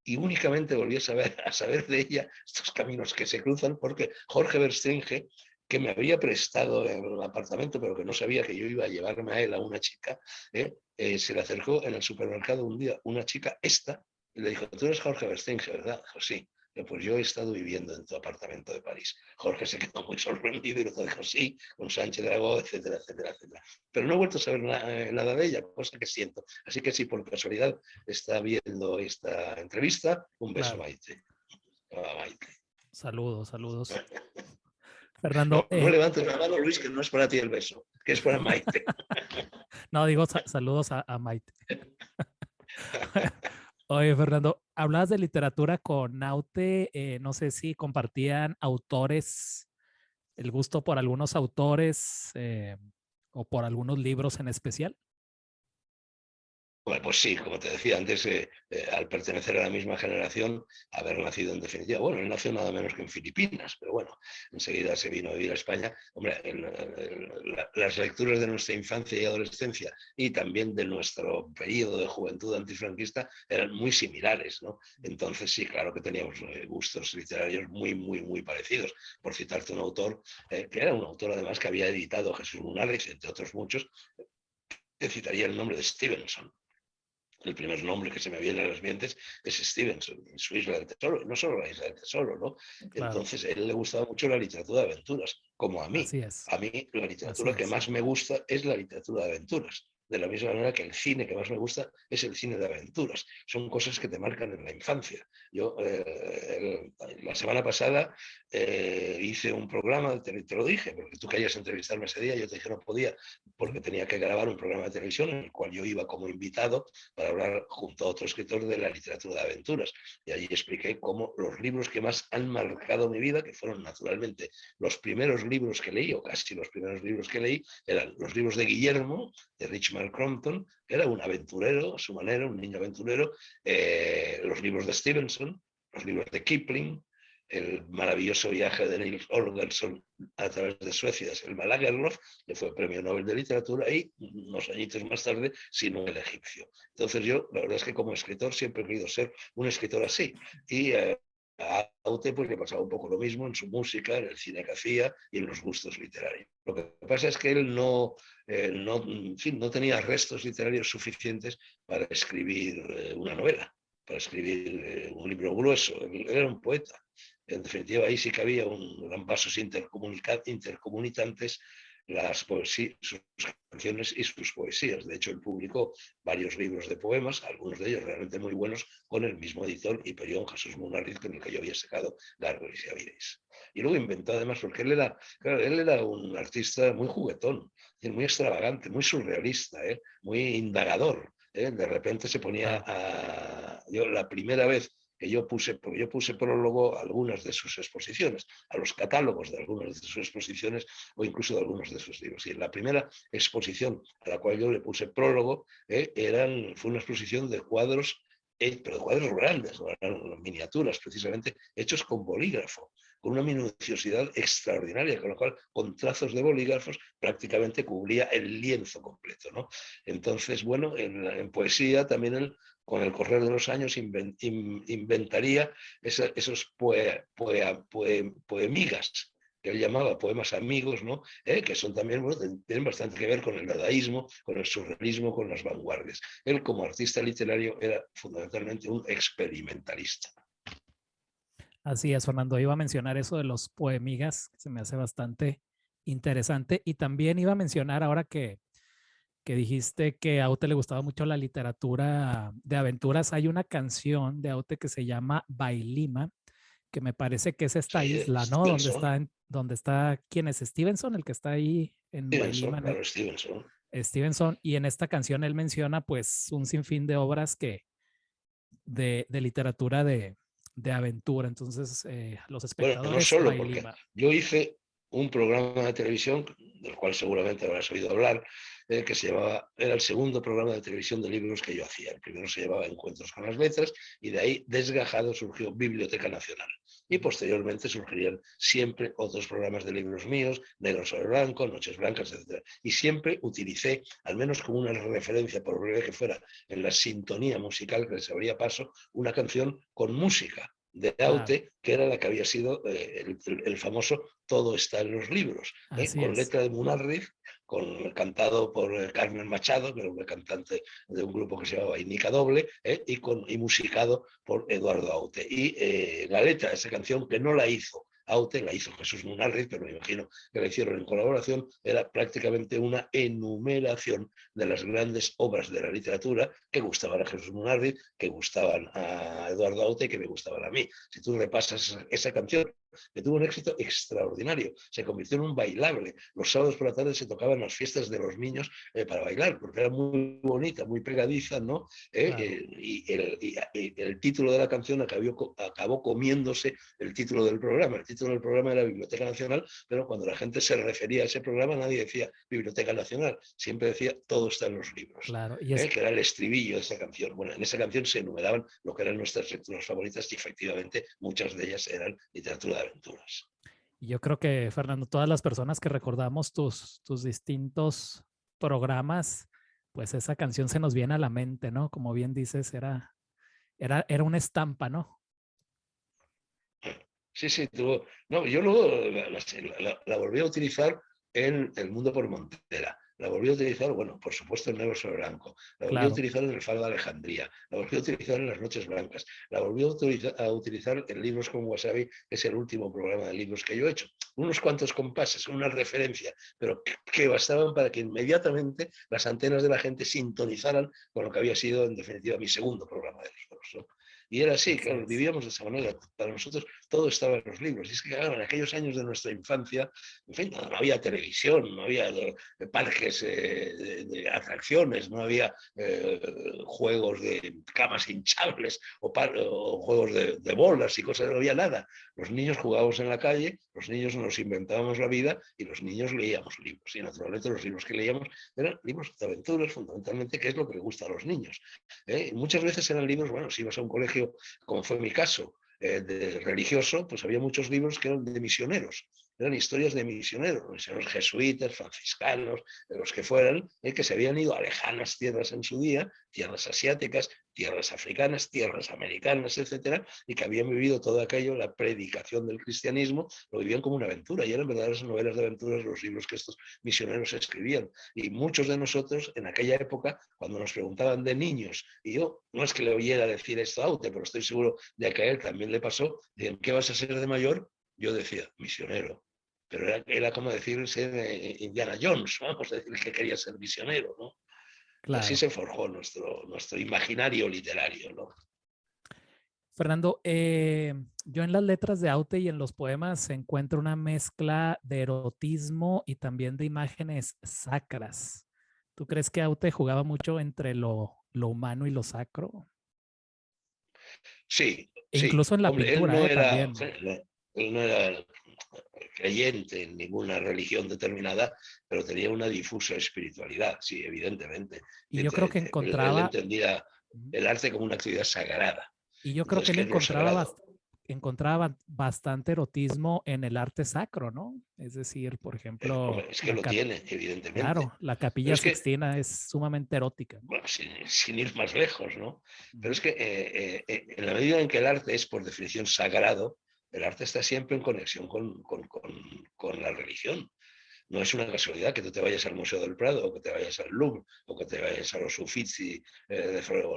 Y únicamente volví a saber de ella estos caminos que se cruzan porque Jorge Verstringe, que me había prestado el apartamento, pero que no sabía que yo iba a llevarme a él a una chica, se le acercó en el supermercado un día una chica, esta, y le dijo, tú eres Jorge Verstringe, ¿verdad? Dijo, sí. Pues yo he estado viviendo en tu apartamento de París. Jorge se quedó muy sorprendido y le dijo, sí, con Sánchez Dragó, etcétera, etcétera, etcétera. Pero no he vuelto a saber nada de ella, cosa que siento. Así que si por casualidad está viendo esta entrevista, un beso, Claro. Maite. Ah, Maite. Saludos, saludos. Fernando, No, no levantes la mano, Luis, que no es para ti el beso, que es para Maite. no, digo saludos a Maite. Oye, Fernando, hablabas de literatura con Naute, no sé si compartían autores, el gusto por algunos autores o por algunos libros en especial. Bueno, pues sí, como te decía antes, al pertenecer a la misma generación, haber nacido en definitiva, bueno, él nació nada menos que en Filipinas, pero bueno, enseguida se vino a vivir a España. Hombre, las lecturas de nuestra infancia y adolescencia y también de nuestro periodo de juventud antifranquista eran muy similares, ¿no? Entonces sí, claro que teníamos gustos literarios muy, muy, muy parecidos. Por citarte un autor, que era un autor además que había editado Jesús Munárriz, entre otros muchos, te citaría el nombre de Stevenson. El primer nombre que se me viene a las mentes es Stevenson, en su Isla del Tesoro, y no solo la Isla del Tesoro, ¿no? Claro, Entonces, a él le gustaba mucho la literatura de aventuras, como a mí. así es, A mí, la así literatura que es. más me gusta es la literatura de aventuras. De la misma manera que el cine que más me gusta es el cine de aventuras. Son cosas que te marcan en la infancia. Yo, la semana pasada, hice un programa, te lo dije, porque tú querías entrevistarme ese día, yo te dije no podía, porque tenía que grabar un programa de televisión en el cual yo iba como invitado para hablar junto a otro escritor de la literatura de aventuras. Y allí expliqué cómo los libros que más han marcado mi vida, que fueron naturalmente los primeros libros que leí, o casi los primeros libros que leí, eran los libros de Guillermo, de Richard Crompton, que era un aventurero a su manera, un niño aventurero, los libros de Stevenson, los libros de Kipling, el maravilloso viaje de Nils Holgersson a través de Suecia, el Malagerlof, que fue premio Nobel de Literatura, y unos añitos más tarde, Sino el egipcio. Entonces yo, la verdad es que como escritor siempre he querido ser un escritor así. Y a Aute pues, le pasaba un poco lo mismo en su música, en el cine que hacía y en los gustos literarios. Lo que pasa es que él en fin, no tenía restos literarios suficientes para escribir una novela, para escribir un libro grueso. Él era un poeta. En definitiva, ahí sí que había un gran vasos intercomunitantes sus canciones y sus poesías. De hecho, él publicó varios libros de poemas, algunos de ellos realmente muy buenos, con el mismo editor Hiperión Jesús Munárriz, con el que yo había sacado Gárgoles y Aviréis. Y luego inventó además, porque claro, él era un artista muy juguetón, muy extravagante, muy surrealista, muy indagador. De repente se ponía Claro. a... Yo la primera vez que porque yo puse prólogo a algunas de sus exposiciones, a los catálogos de algunas de sus exposiciones o incluso de algunos de sus libros. Y en la primera exposición a la cual yo le puse prólogo, fue una exposición de cuadros, pero de cuadros grandes, no eran miniaturas precisamente, hechos con bolígrafo, con una minuciosidad extraordinaria, con lo cual, con trazos de bolígrafos, prácticamente cubría el lienzo completo, ¿no? Entonces, bueno, en poesía también él, con el correr de los años, inventaría esos poemigas, que él llamaba poemas amigos, ¿no? Que son también, bueno, tienen bastante que ver con el dadaísmo, con el surrealismo, con las vanguardias. Él, como artista literario, era fundamentalmente un experimentalista. Así es, Fernando. Iba a mencionar eso de los poemigas, que se me hace bastante interesante. Y también iba a mencionar ahora que dijiste que a Aute le gustaba mucho la literatura de aventuras. Hay una canción de Aute que se llama Bailima, que me parece que es esta Sí, isla, ¿no? Stevenson, Donde está, ¿quién es Stevenson? El que está ahí en Bailima, claro, Stevenson. Stevenson. Y en esta canción él menciona pues un sinfín de obras de literatura de aventura. Entonces, los Bueno, no espectadores, solo porque Bailima. yo hice un programa de televisión, del cual seguramente habrás oído hablar, que se llamaba, era el segundo programa de televisión de libros que yo hacía. El primero se llamaba Encuentros con las Letras y de ahí, desgajado, surgió Biblioteca Nacional. Y posteriormente surgirían siempre otros programas de libros míos, Negro sobre Blanco, Noches Blancas, etc. Y siempre utilicé, al menos como una referencia, por breve que fuera, en la sintonía musical que les abría paso, una canción con música de Claro, Aute, que era la que había sido el famoso Todo está en los libros, así con es. letra de Munárriz, cantado por Carmen Machado, que era una cantante de un grupo que se llamaba Inica Doble, y musicado por Eduardo Aute. Y la letra de esa canción, que no la hizo Aute, la hizo Jesús Munárriz, pero me imagino que la hicieron en colaboración, era prácticamente una enumeración de las grandes obras de la literatura que gustaban a Jesús Munárriz, que gustaban a Eduardo Aute y que me gustaban a mí. Si tú repasas esa canción, que tuvo un éxito extraordinario. Se convirtió en un bailable. Los sábados por la tarde se tocaban las fiestas de los niños para bailar, porque era muy bonita, muy pegadiza, ¿no? Claro. Y el título de la canción acabó comiéndose el título del programa. El título del programa era Biblioteca Nacional, pero cuando la gente se refería a ese programa nadie decía Biblioteca Nacional, siempre decía todo está en los libros, Claro, y es, que era el estribillo de esa canción. Bueno, en esa canción se enumeraban lo que eran nuestras lecturas favoritas y efectivamente muchas de ellas eran literatura de aventuras. yo creo que, Fernando, todas las personas que recordamos tus distintos programas, pues esa canción se nos viene a la mente, ¿no? Como bien dices, era una estampa, ¿no? Sí, sí, tuvo. No, yo luego la volví a utilizar en El Mundo por Montera. La volví a utilizar, bueno, por supuesto en Negro sobre Blanco. La volví a Claro. utilizar en El Faro de Alejandría. La volví a utilizar en Las Noches Blancas. La volví a utilizar en Libros con Wasabi, que es el último programa de libros que yo he hecho. Unos cuantos compases, una referencia, pero que bastaban para que inmediatamente las antenas de la gente sintonizaran con lo que había sido, en definitiva, mi segundo programa de libros, ¿no? Y era así, Así claro, es. vivíamos de esa manera. Para nosotros todo estaba en los libros. Y es que, claro, en aquellos años de nuestra infancia, en fin, no había televisión, no había parques de atracciones, no había juegos de camas hinchables o juegos de bolas y cosas, no había nada. Los niños jugábamos en la calle, los niños nos inventábamos la vida y los niños leíamos libros. Y naturalmente los libros que leíamos eran libros de aventuras, fundamentalmente, que es lo que le gusta a los niños. Muchas veces eran libros, bueno, si ibas a un colegio, como fue mi caso, religioso, pues había muchos libros que eran de misioneros. Eran historias de misioneros jesuitas, franciscanos, de los que fueran, que se habían ido a lejanas tierras en su día, tierras asiáticas, tierras africanas, tierras americanas, etcétera, y que habían vivido todo aquello, la predicación del cristianismo, lo vivían como una aventura, y eran verdaderas novelas de aventuras los libros que estos misioneros escribían. Y muchos de nosotros, en aquella época, cuando nos preguntaban de niños, y yo no es que le oyera decir esto a Aute, pero estoy seguro de que a él también le pasó, decían, ¿qué vas a ser de mayor? Yo decía, misionero. Pero era como decir ser Indiana Jones, vamos a decir que quería ser misionero, ¿no? Y así Claro. se forjó nuestro imaginario literario, ¿no? Fernando, yo en las letras de Aute y en los poemas encuentro una mezcla de erotismo y también de imágenes sacras. ¿Tú crees que Aute jugaba mucho entre lo humano y lo sacro? Sí, E sí. incluso en la Hombre, pintura, también. él no era creyente en ninguna religión determinada, pero tenía una difusa espiritualidad, sí, evidentemente. Y yo creo que Él encontraba, entendía el arte como una actividad sagrada. y yo creo que Entonces, él ¿qué es lo sagrado? encontraba bastante erotismo en el arte sacro, ¿no? Es decir, por ejemplo, Hombre, es que lo tiene, evidentemente. claro, la Pero Capilla es que Sixtina es sumamente erótica, ¿no? bueno, sin ir más lejos, ¿no? Pero Ujú. es que en la medida en que el arte es, por definición, sagrado, el arte está siempre en conexión con la religión. No es una casualidad que tú te vayas al Museo del Prado o que te vayas al Louvre o que te vayas a los Uffizi o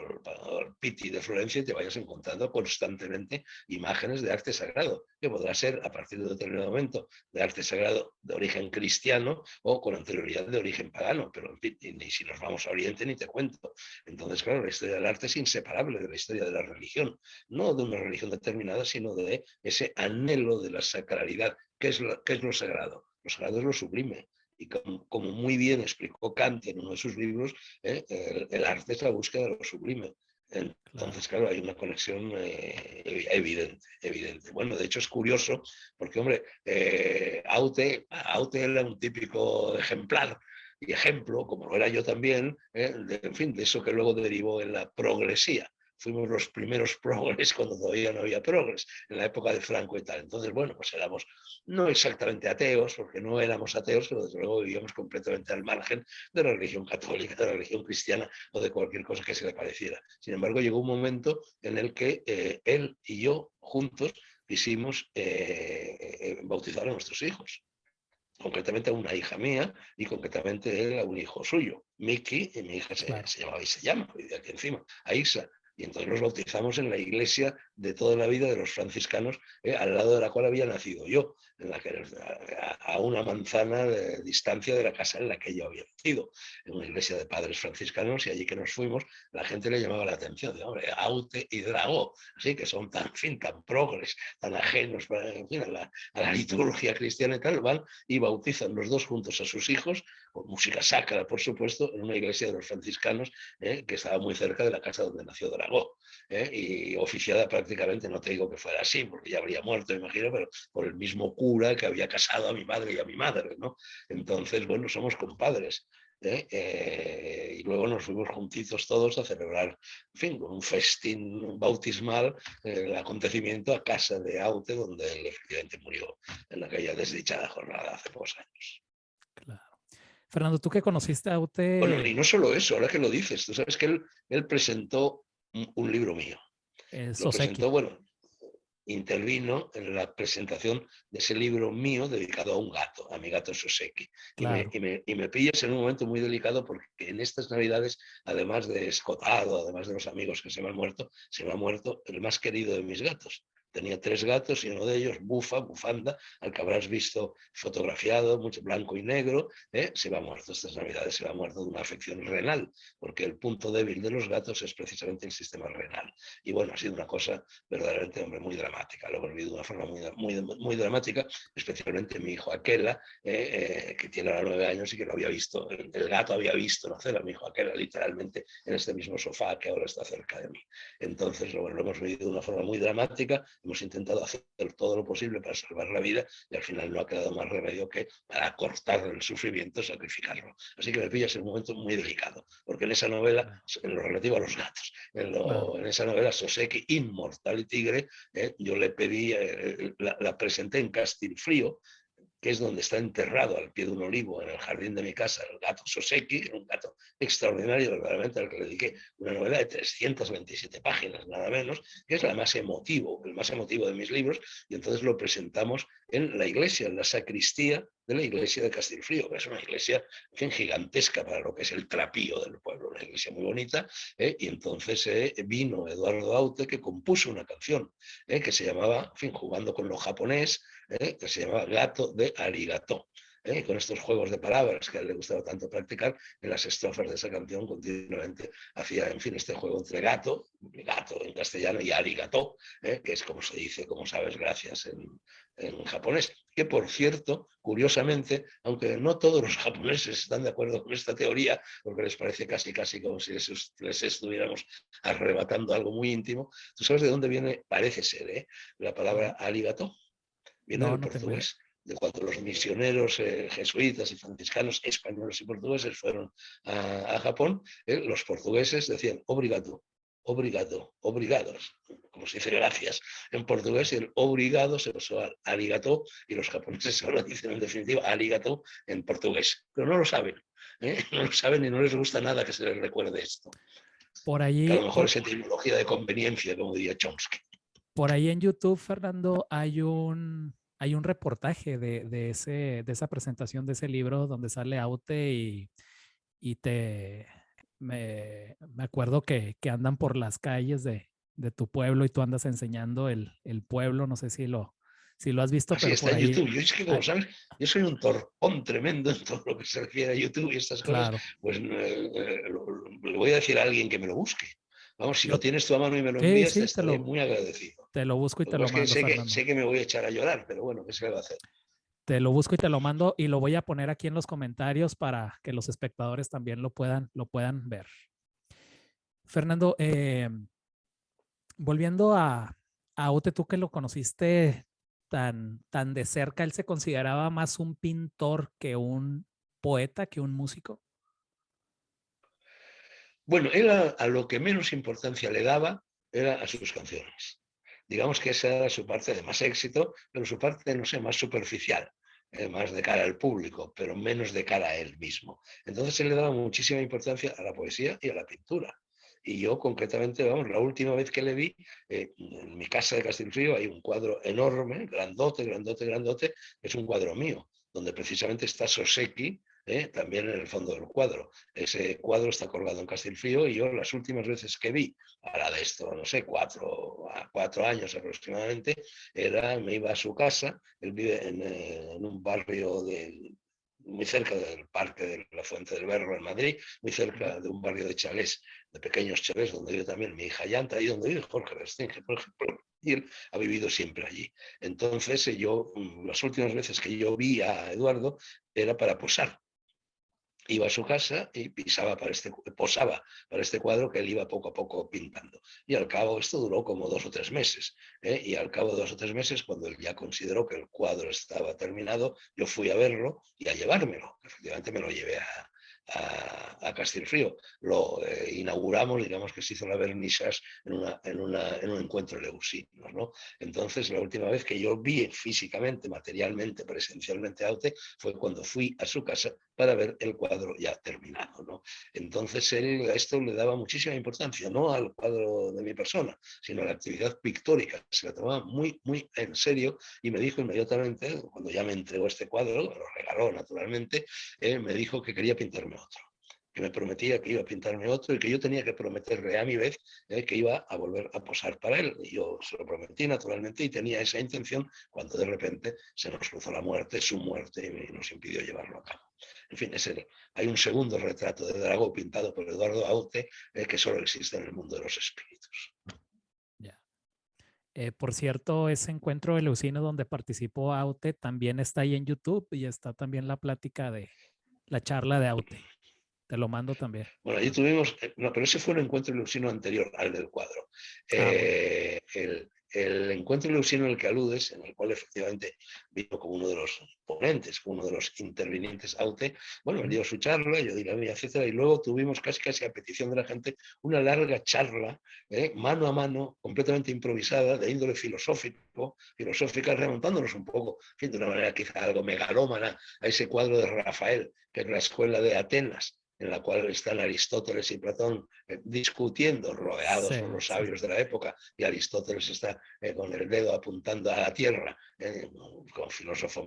al Pitti de Florencia y te vayas encontrando constantemente imágenes de arte sagrado, que podrá ser a partir de un determinado momento de arte sagrado de origen cristiano o con anterioridad de origen pagano, pero ni si nos vamos a Oriente ni te cuento. Entonces, claro, la historia del arte es inseparable de la historia de la religión, no de una religión determinada, sino de ese anhelo de la sacralidad. ¿Qué es lo sagrado? Lo sagrado es lo sublime. Y como muy bien explicó Kant en uno de sus libros, el arte es la búsqueda de lo sublime. Claro. Entonces, claro, hay una conexión evidente, evidente. Bueno, de hecho es curioso porque, hombre, Aute era un típico ejemplar y ejemplo, como lo era yo también, en fin, de eso que luego derivó en la progresía. Fuimos los primeros progres cuando todavía no había progres, en la época de Franco y tal. Entonces, bueno, pues éramos no exactamente ateos, porque no éramos ateos, pero desde luego vivíamos completamente al margen de la religión católica, de la religión cristiana o de cualquier cosa que se le pareciera. Sin embargo, llegó un momento en el que él y yo juntos quisimos bautizar a nuestros hijos, concretamente a una hija mía y concretamente él a un hijo suyo, Miki, y mi hija Claro. se llamaba y se llama, de aquí encima, Aisa. Y entonces los bautizamos en la iglesia de toda la vida de los franciscanos, al lado de la cual había nacido yo, a una manzana de distancia de la casa en la que yo había nacido, en una iglesia de padres franciscanos, y allí que nos fuimos, la gente le llamaba la atención, de, hombre, Aute y Dragó, así que son tan, en fin, tan progres, tan ajenos en fin, a la liturgia cristiana y tal, van y bautizan los dos juntos a sus hijos, con música sacra, por supuesto, en una iglesia de los franciscanos, que estaba muy cerca de la casa donde nació Dragó, y oficiada prácticamente, no te digo que fuera así, porque ya habría muerto, imagino, pero por el mismo cura que había casado a mi padre y a mi madre, ¿no? Entonces, bueno, somos compadres. Y luego nos fuimos juntitos todos a celebrar, en fin, con un festín bautismal, el acontecimiento a casa de Aute, donde él efectivamente murió en aquella desdichada jornada hace pocos años. Claro. Fernando, tú que conociste a Bueno, y Aute, no solo eso, ahora que lo dices, tú sabes que él presentó un libro mío. Lo Soseki, presentó, bueno, intervino en la presentación de ese libro mío dedicado a un gato, a mi gato Soseki. claro. Y me pillas en un momento muy delicado porque en estas Navidades, además de Escotado, además de los amigos que se me ha muerto el más querido de mis gatos. Tenía 3 gatos y uno de ellos, Bufanda, al que habrás visto fotografiado, mucho blanco y negro, se va muerto estas Navidades, se va muerto de una afección renal, porque el punto débil de los gatos es precisamente el sistema renal. Y bueno, ha sido una cosa verdaderamente, hombre, muy dramática. Lo he vivido de una forma muy dramática, especialmente mi hijo Aquela, que tiene ahora 9 años y que lo había visto, el gato había visto nacer a mi hijo Aquela literalmente en este mismo sofá que ahora está cerca de mí. Entonces, lo hemos vivido de una forma muy dramática, hemos intentado hacer todo lo posible para salvar la vida y al final no ha quedado más remedio que para cortar el sufrimiento, sacrificarlo. Así que me pillas en un momento muy delicado, porque en esa novela, Claro, en lo relativo a los gatos, claro. en esa novela Soseki, Inmortal y Tigre, yo le pedí, la presenté en Castilfrío, que es donde está enterrado al pie de un olivo en el jardín de mi casa, el gato Soseki, un gato extraordinario, verdaderamente, al que le dediqué una novela de 327 páginas, nada menos, que es el más emotivo de mis libros, y entonces lo presentamos en la iglesia, en la sacristía de la iglesia de Castilfrío, que es una iglesia, en fin, gigantesca para lo que es el trapío del pueblo, una iglesia muy bonita, y entonces vino Eduardo Aute, que compuso una canción que se llamaba, en fin, jugando con lo japonés, que se llamaba Gato de Arigato. Con estos juegos de palabras que a él le gustaba tanto practicar, en las estrofas de esa canción continuamente hacía, en fin, este juego entre gato en castellano, y arigato, que es como se dice, como sabes, gracias en japonés. Que, por cierto, curiosamente, aunque no todos los japoneses están de acuerdo con esta teoría, porque les parece casi como si les estuviéramos arrebatando algo muy íntimo, ¿tú sabes de dónde viene? Parece ser, la palabra arigato. Viene No, del no tengo idea. portugués, de cuando los misioneros jesuitas y franciscanos españoles y portugueses fueron a Japón, los portugueses decían obrigado, obrigado, obrigados, como se dice gracias en portugués, y el obrigado se pasó al arigato, y los japoneses ahora dicen en definitiva arigato en portugués, pero no lo saben, no lo saben y no les gusta nada que se les recuerde esto, Por que a lo ahí, mejor es etimología de conveniencia, como diría Chomsky. por ahí en YouTube, Fernando, hay un reportaje de esa presentación de ese libro donde sale Aute y me acuerdo que andan por las calles de tu pueblo y tú andas enseñando el pueblo, no sé si lo has visto, Así pero está por en ahí, YouTube. Yo es que, como ah, sabes, yo soy un torpón tremendo en todo lo que se refiere a YouTube y estas cosas. claro, Pues le voy a decir a alguien que me lo busque. Vamos, si yo, lo tienes tú a mano y me lo sí, envías, te sí, estaré muy agradecido. te lo busco y Lo que te pasa lo es que mando, Fernando. sé que me voy a echar a llorar, pero bueno, ¿qué se le va a hacer? Te lo busco y te lo mando y lo voy a poner aquí en los comentarios para que los espectadores también lo puedan ver. Fernando, volviendo a Ute, tú que lo conociste tan de cerca, ¿él se consideraba más un pintor que un poeta, que un músico? Bueno, él a lo que menos importancia le daba era a sus canciones. Digamos que esa era su parte de más éxito, pero su parte, no sé, más superficial, más de cara al público, pero menos de cara a él mismo. Entonces él le daba muchísima importancia a la poesía y a la pintura. Y yo concretamente, vamos, la última vez que le vi, en mi casa de Castilfrío hay un cuadro enorme, grandote, es un cuadro mío, donde precisamente está Soseki, también en el fondo del cuadro. Ese cuadro está colgado en Castilfrío y yo las últimas veces que vi, ahora de esto, no sé, 4 años aproximadamente, me iba a su casa, él vive en un barrio muy cerca del Parque de la Fuente del Berro en Madrid, muy cerca de un barrio de chalés, de pequeños chalés, donde vive también mi hija Yanta y donde vive Jorge Restringe, por ejemplo, y él ha vivido siempre allí. Entonces, las últimas veces que yo vi a Eduardo era para posar. Iba a su casa y posaba para este cuadro que él iba poco a poco pintando. Y al cabo, esto duró como 2 o 3 meses. Y al cabo de 2 o 3 meses, cuando él ya consideró que el cuadro estaba terminado, yo fui a verlo y a llevármelo. Efectivamente me lo llevé a Castilfrío. Lo inauguramos, digamos que se hizo la vernisas en un encuentro leusinos, ¿no? Entonces, la última vez que yo vi físicamente, materialmente, presencialmente a Aute fue cuando fui a su casa para ver el cuadro ya terminado, ¿no? Entonces, él a esto le daba muchísima importancia, no al cuadro de mi persona, sino a la actividad pictórica. Se la tomaba muy, muy en serio y me dijo inmediatamente, cuando ya me entregó este cuadro, me lo regaló naturalmente, me dijo que quería pintarme otro, que me prometía que iba a pintarme otro y que yo tenía que prometerle a mi vez que iba a volver a posar para él. Y yo se lo prometí naturalmente y tenía esa intención cuando de repente se nos cruzó la muerte, su muerte, y nos impidió llevarlo a cabo. En fin, hay un segundo retrato de Dragó pintado por Eduardo Aute que solo existe en el mundo de los espíritus. Ya. Por cierto, ese encuentro de Leucino donde participó Aute también está ahí en YouTube y está también la plática de la charla de Aute. Te lo mando también. Bueno, allí tuvimos, no, pero ese fue un encuentro ilusino anterior al del cuadro. Bueno. El encuentro ilusino al que aludes, en el cual efectivamente vino como uno de los ponentes, como uno de los intervinientes Aute, bueno, él dio su charla, yo di la mía, etcétera, y luego tuvimos casi a petición de la gente una larga charla, mano a mano, completamente improvisada, de índole filosófica, remontándonos un poco, en fin, de una manera quizá algo megalómana, a ese cuadro de Rafael, que es la escuela de Atenas, en la cual están Aristóteles y Platón discutiendo, rodeados Sí, por los sí, sabios de la época, y Aristóteles está con el dedo apuntando a la tierra, con filósofo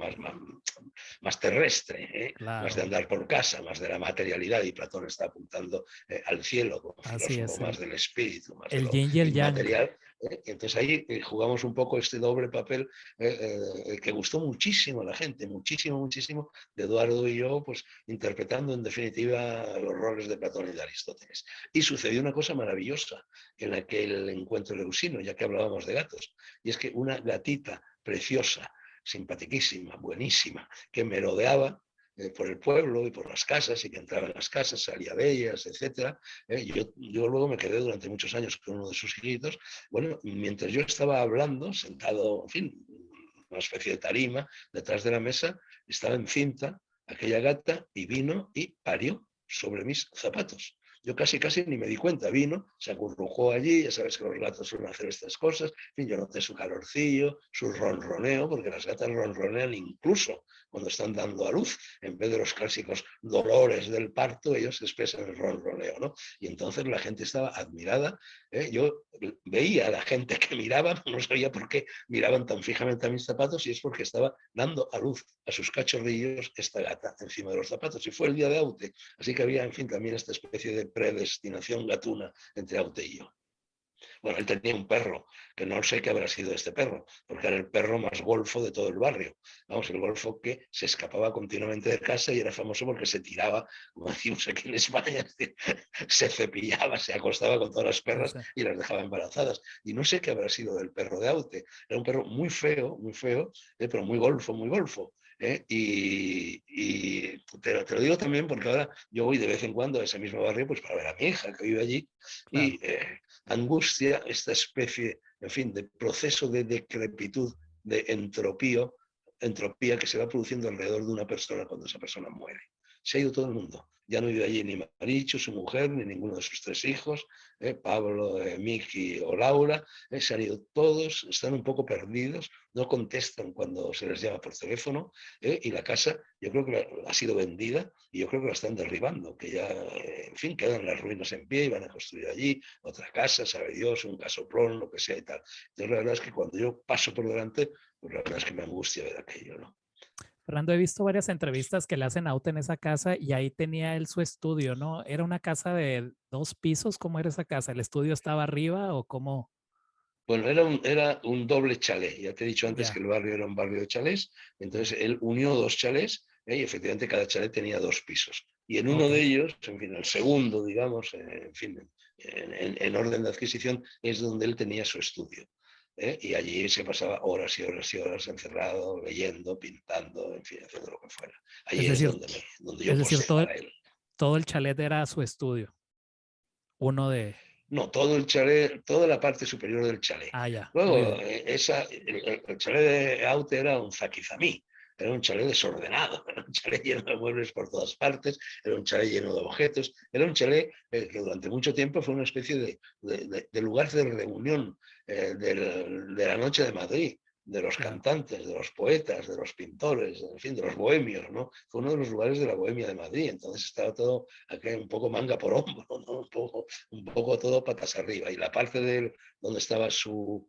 más terrestre, más de claro. andar por casa, más de la materialidad, y Platón está apuntando al cielo, como Así filósofo es, más del espíritu, más de el lo yin y el yang. inmaterial. Y entonces ahí jugamos un poco este doble papel que gustó muchísimo a la gente, muchísimo, muchísimo, de Eduardo y yo, pues interpretando en definitiva los roles de Platón y de Aristóteles. Y sucedió una cosa maravillosa en aquel encuentro leusino, ya que hablábamos de gatos, y es que una gatita preciosa, simpatiquísima, buenísima, que merodeaba por el pueblo y por las casas, y que entraba en las casas, salía de ellas, etcétera. Yo luego me quedé durante muchos años con uno de sus hijitos. Bueno, mientras yo estaba hablando, sentado, en fin, una especie de tarima detrás de la mesa, estaba encinta aquella gata y vino y parió sobre mis zapatos. Yo casi ni me di cuenta, vino, se acurrucó allí, ya sabes que los gatos suelen hacer estas cosas, en fin, yo noté su calorcillo, su ronroneo, porque las gatas ronronean incluso cuando están dando a luz, en vez de los clásicos dolores del parto, ellos expresan el ronroneo, ¿no? Y entonces la gente estaba admirada, yo veía a la gente que miraba, no sabía por qué miraban tan fijamente a mis zapatos, y es porque estaba dando a luz a sus cachorrillos esta gata encima de los zapatos, y fue el día de Aute, así que había, en fin, también esta especie de predestinación gatuna entre Aute y yo. Bueno, él tenía un perro, que no sé qué habrá sido este perro, porque era el perro más golfo de todo el barrio. Vamos, el golfo que se escapaba continuamente de casa y era famoso porque se tiraba, como decimos aquí en España, se cepillaba, se acostaba con todas las Sí, perras sí. y las dejaba embarazadas. Y no sé qué habrá sido del perro de Aute. Era un perro muy feo, pero muy golfo, muy golfo. Y te lo digo también porque ahora yo voy de vez en cuando a ese mismo barrio pues para ver a mi hija que vive allí Claro. y angustia esta especie, en fin, de proceso de decrepitud, de entropía que se va produciendo alrededor de una persona cuando esa persona muere. Se ha ido todo el mundo. Ya no vive allí ni Maricho, su mujer, ni ninguno de sus 3 hijos, Pablo, Miki o Laura, se han ido todos, están un poco perdidos, no contestan cuando se les llama por teléfono, y la casa yo creo que ha sido vendida y yo creo que la están derribando, que ya, en fin, quedan las ruinas en pie y van a construir allí otra casa, sabe Dios, un casoplón, lo que sea y tal. Entonces la verdad es que cuando yo paso por delante, pues la verdad es que me angustia ver aquello, ¿no? Fernando, he visto varias entrevistas que le hacen a Aute en esa casa y ahí tenía él su estudio, ¿no? ¿Era una casa de 2 pisos? ¿Cómo era esa casa? ¿El estudio estaba arriba o cómo? Bueno, era un doble chalet. Ya te he dicho antes que Ya, el barrio era un barrio de chalés. ya. Entonces él unió dos chalés, y efectivamente cada chalet tenía 2 pisos. Y en uno Ok. de ellos, en fin, el segundo, digamos, en fin, en orden de adquisición, es donde él tenía su estudio. Y allí se pasaba horas y horas y horas encerrado, leyendo, pintando, en fin, haciendo lo que fuera. Es Allí es decir, donde yo es decir, posé todo, para él. todo el chalet era su estudio. Uno de. No, todo el chalet, toda la parte superior del chalet. Ah, ya. Muy Luego, bien. el chalet de Aute era un zaquizamí, era un chalet desordenado, era un chalet lleno de muebles por todas partes, era un chalet lleno de objetos, era un chalet que durante mucho tiempo fue una especie de lugar de reunión de la noche de Madrid, de los Claro. cantantes, de los poetas, de los pintores, en fin, de los bohemios, ¿no? Fue uno de los lugares de la bohemia de Madrid, entonces estaba todo aquí un poco manga por hombro, ¿no? Un poco todo patas arriba. Y la parte donde estaba su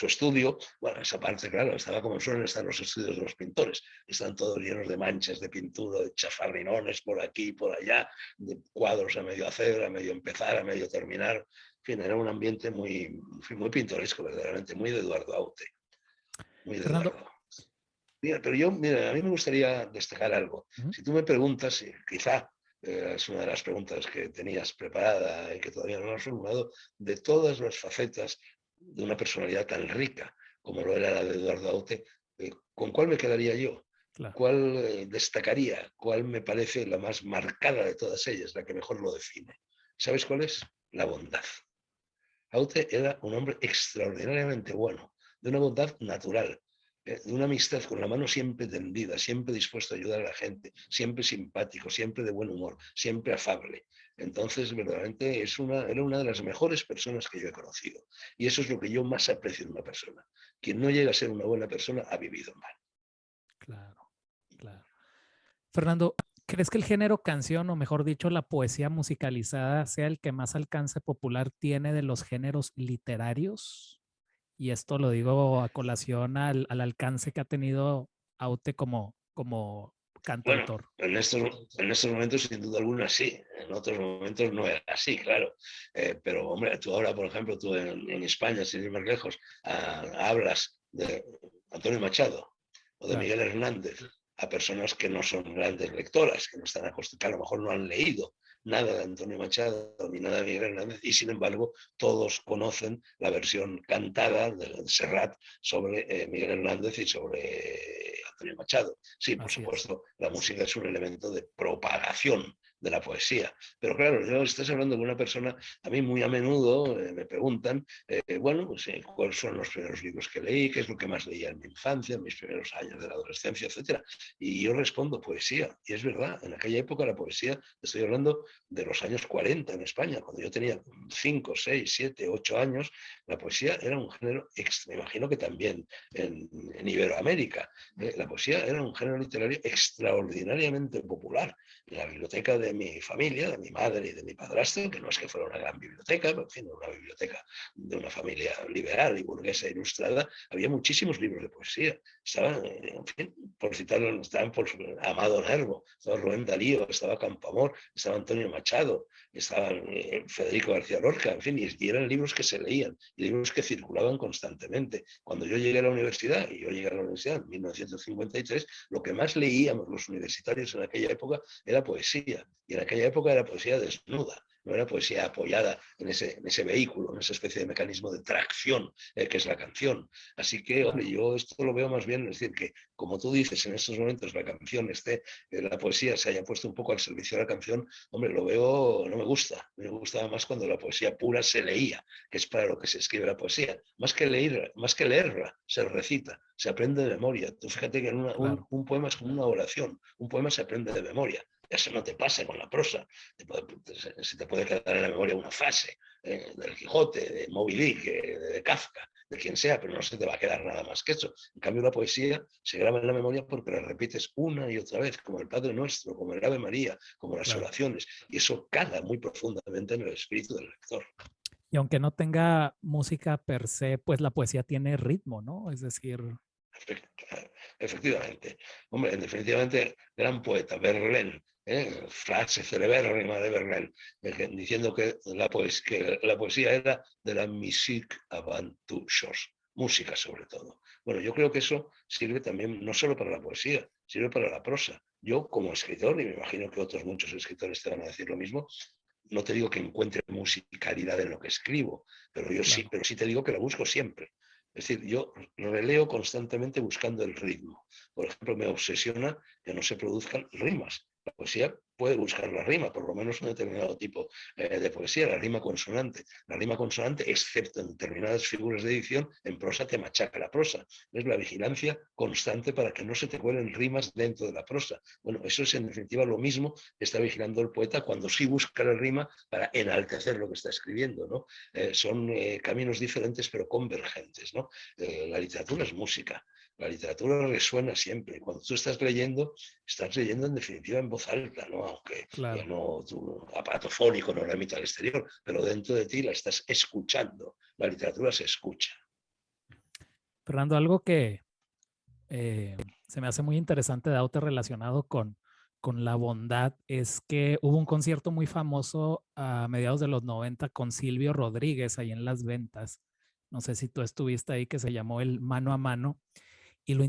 estudio, bueno, esa parte, claro, estaba como suelen estar los estudios de los pintores. Están todos llenos de manchas de pintura, de chafarrinones por aquí, por allá, de cuadros a medio hacer, a medio empezar, a medio terminar. En fin, era un ambiente muy pintoresco, verdaderamente, muy de Eduardo Aute, muy de Fernando. Eduardo. Mira, pero mira, a mí me gustaría destacar algo. Ujú. Si tú me preguntas, quizá es una de las preguntas que tenías preparada y que todavía no has formulado, de todas las facetas de una personalidad tan rica como lo era la de Eduardo Aute, ¿con cuál me quedaría yo? Claro. ¿Cuál destacaría? ¿Cuál me parece la más marcada de todas ellas, la que mejor lo define? ¿Sabes cuál es? La bondad. Aute era un hombre extraordinariamente bueno, de una bondad natural, de una amistad con la mano siempre tendida, siempre dispuesto a ayudar a la gente, siempre simpático, siempre de buen humor, siempre afable. Entonces, verdaderamente era una de las mejores personas que yo he conocido. Y eso es lo que yo más aprecio de una persona. Quien no llega a ser una buena persona ha vivido mal. Claro, claro. Fernando, ¿crees que el género canción, o mejor dicho, la poesía musicalizada, sea el que más alcance popular tiene de los géneros literarios? Y esto lo digo a colación al alcance que ha tenido Aute como Bueno, cantautor. en estos momentos, sin duda alguna, sí. En otros momentos no era así, claro. Pero, hombre, tú ahora, por ejemplo, tú en España, sin ir más lejos, hablas de Antonio Machado o de Claro, Miguel Hernández a personas que no son grandes lectoras, que no están acostumbradas, que a lo mejor no han leído nada de Antonio Machado ni nada de Miguel Hernández, y sin embargo todos conocen la versión cantada de Serrat sobre Miguel Hernández y sobre Antonio Machado. Sí, por así es. supuesto, la música es un elemento de propagación de la poesía. Pero claro, yo estás hablando con una persona, a mí muy a menudo me preguntan, bueno, pues, cuáles son los primeros libros que leí, qué es lo que más leía en mi infancia, en mis primeros años de la adolescencia, etcétera. Y yo respondo poesía. Y es verdad, en aquella época la poesía, estoy hablando de los años 40 en España, cuando yo tenía 5, 6, 7, 8 años, la poesía era un género, me imagino que también en Iberoamérica, la poesía era un género literario extraordinariamente popular. En la biblioteca de mi familia, de mi madre y de mi padrastro, que no es que fuera una gran biblioteca, pero en fin, una biblioteca de una familia liberal y burguesa ilustrada, había muchísimos libros de poesía. Estaban, en fin, por citarlo, estaban por Amado Nervo, estaba Rubén Darío, estaba Campoamor, estaba Antonio Machado, estaba Federico García Lorca, en fin, y eran libros que se leían, y libros que circulaban constantemente. Cuando yo llegué a la universidad, y yo llegué a la universidad en 1953, lo que más leíamos los universitarios en aquella época era poesía, y en aquella época era poesía desnuda, no era poesía apoyada en ese vehículo, en esa especie de mecanismo de tracción que es la canción. Así que, hombre, Claro. yo esto lo veo más bien, es decir, que como tú dices, en estos momentos la canción la poesía se haya puesto un poco al servicio de la canción, hombre, lo veo, no me gustaba más cuando la poesía pura se leía, que es para lo que se escribe la poesía. Más que leerla, se recita, se aprende de memoria. Tú fíjate que Claro. un poema es como una oración, un poema se aprende de memoria. Eso no te pasa con la prosa. Se te puede quedar en la memoria una frase del Quijote, de Moby Dick, de Kafka, de quien sea, pero no se te va a quedar nada más que eso. En cambio, la poesía se graba en la memoria porque la repites una y otra vez, como el Padre Nuestro, como el Ave María, como las Claro. oraciones, y eso cala muy profundamente en el espíritu del lector. Y aunque no tenga música per se, pues la poesía tiene ritmo, ¿no? Es decir, efectivamente. Hombre, definitivamente, gran poeta, Verlaine, frase celebérrima de Verlaine, diciendo que la poesía era de la musique avant toute chose, música sobre todo. Bueno, yo creo que eso sirve también no solo para la poesía, sirve para la prosa. Yo como escritor, y me imagino que otros muchos escritores te van a decir lo mismo, no te digo que encuentre musicalidad en lo que escribo, Claro. pero sí te digo que la busco siempre. Es decir, yo releo constantemente buscando el ritmo. Por ejemplo, me obsesiona que no se produzcan rimas. La poesía puede buscar la rima, por lo menos un determinado tipo de poesía, la rima consonante. La rima consonante, excepto en determinadas figuras de edición, en prosa te machaca la prosa. Es la vigilancia constante para que no se te cuelen rimas dentro de la prosa. Bueno, eso es en definitiva lo mismo que está vigilando el poeta cuando sí busca la rima para enaltecer lo que está escribiendo, ¿no? Son caminos diferentes pero convergentes, ¿no? La literatura es música. La literatura resuena siempre. Cuando tú estás leyendo en definitiva en voz alta, ¿no? Aunque Claro. no tu aparato fónico no la emite al exterior, pero dentro de ti la estás escuchando. La literatura se escucha. Fernando, algo que se me hace muy interesante de Aute relacionado con la bondad es que hubo un concierto muy famoso a mediados de los 90 con Silvio Rodríguez ahí en Las Ventas. No sé si tú estuviste ahí, que se llamó el Mano a Mano. Y Sí. lo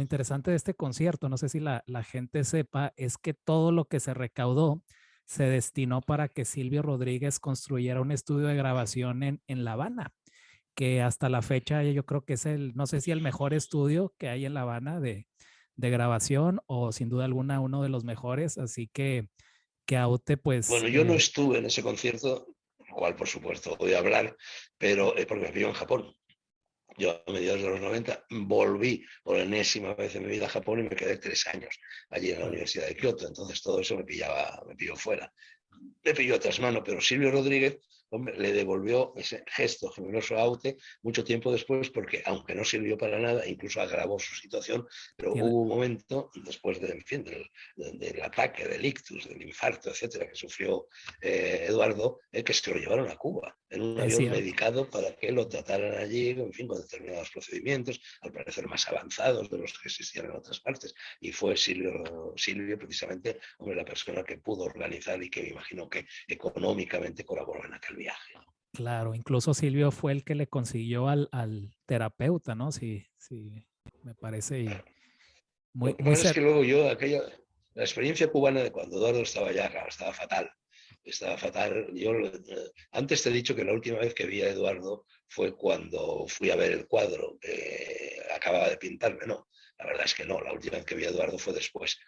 interesante de este concierto, no sé si la gente sepa, es que todo lo que se recaudó se destinó para que Silvio Rodríguez construyera un estudio de grabación en La Habana, que hasta la fecha yo creo que es el, no sé si el mejor estudio que hay en La Habana de grabación o sin duda alguna uno de los mejores. Así que Aute, pues, Bueno, yo no estuve en ese concierto, cual por supuesto voy a hablar, pero porque vivo en Japón. Yo a mediados de los 90 volví por enésima vez en mi vida a Japón y me quedé 3 años allí en la claro, Universidad de Kioto. Entonces todo eso me pilló fuera. Le pilló tras mano, pero Silvio Rodríguez, hombre, le devolvió ese gesto generoso a Aute mucho tiempo después, porque aunque no sirvió para nada, incluso agravó su situación, pero tiene, hubo un momento después en fin, del ataque, del ictus, del infarto, etcétera, que sufrió Eduardo, que se lo llevaron a Cuba en un es avión cierto. medicado para que lo trataran allí, en fin, con determinados procedimientos, al parecer más avanzados de los que existían en otras partes. Y fue Silvio precisamente, hombre, la persona que pudo organizar y que me imagino que económicamente colaboró en aquel viaje. Claro, incluso Silvio fue el que le consiguió al terapeuta, ¿no? Sí, sí, me parece y muy, Lo que muy pasa es que cerca. luego la experiencia cubana de cuando Eduardo estaba ya, claro, estaba fatal. Estaba fatal. Antes te he dicho que la última vez que vi a Eduardo fue cuando fui a ver el cuadro que acababa de pintarme. No, la verdad es que no. La última vez que vi a Eduardo fue después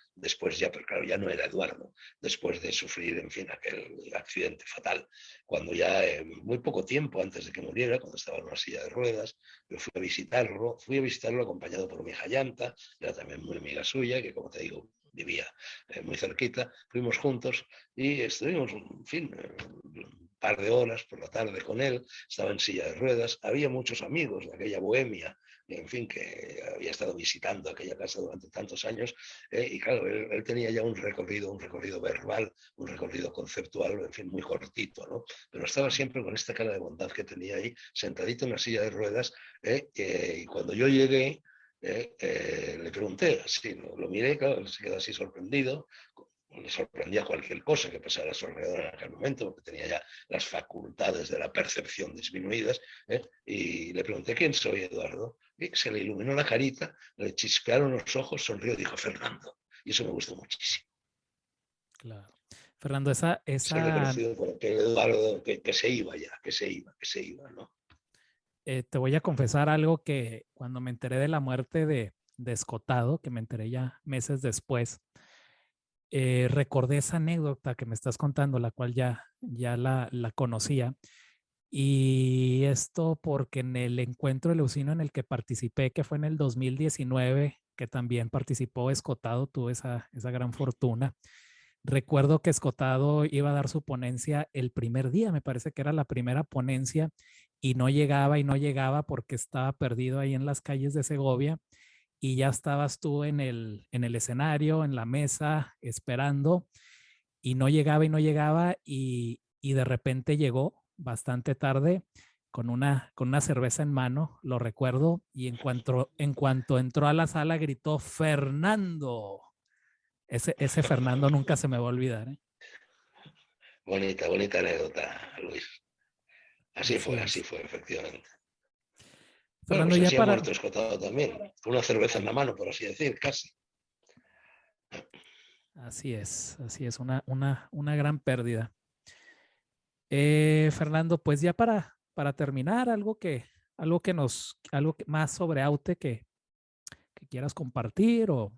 ya, pero claro, ya no era Eduardo, después de sufrir, en fin, aquel accidente fatal. Cuando ya, muy poco tiempo antes de que muriera, cuando estaba en una silla de ruedas, yo fui a visitarlo acompañado por mi hija Yanta, era también muy amiga suya, que como te digo, vivía muy cerquita, fuimos juntos y estuvimos, en fin, un par de horas por la tarde con él, estaba en silla de ruedas, había muchos amigos de aquella bohemia, en fin, que había estado visitando aquella casa durante tantos años, y claro, él tenía ya un recorrido verbal, un recorrido conceptual, en fin, muy cortito, ¿no? Pero estaba siempre con esta cara de bondad que tenía ahí, sentadito en la silla de ruedas, y cuando yo llegué, le pregunté, así, lo miré, claro, se quedó así sorprendido, le sorprendía cualquier cosa que pasara a su alrededor en aquel momento, porque tenía ya las facultades de la percepción disminuidas, y le pregunté quién soy, Eduardo, y se le iluminó la carita, le chispearon los ojos, sonrió y dijo Fernando, y eso me gustó muchísimo. Claro. Fernando, Ser reconocido por aquel Eduardo que se iba ya, que se iba, ¿no? te voy a confesar algo que cuando me enteré de la muerte de Escotado, que me enteré ya meses después, recordé esa anécdota que me estás contando, la cual ya la conocía. Y esto porque en el encuentro de Leucino en el que participé, que fue en el 2019, que también participó Escotado, tuve esa gran fortuna. Recuerdo que Escotado iba a dar su ponencia el primer día, me parece que era la primera ponencia, y no llegaba porque estaba perdido ahí en las calles de Segovia y ya estabas tú en el escenario, en la mesa, esperando, y no llegaba y no llegaba y de repente llegó bastante tarde con una cerveza en mano, lo recuerdo, y en cuanto entró a la sala gritó Fernando. Ese Fernando nunca se me va a olvidar, ¿eh? Bonita, bonita anécdota, Luis. Así Así es. fue, efectivamente. Bueno, Fernando, pues ya así ha para, muerto Escotado también, con una cerveza en la mano, por así decir, casi. así es, una gran pérdida. Fernando, pues ya para terminar, algo más sobre Aute que quieras compartir o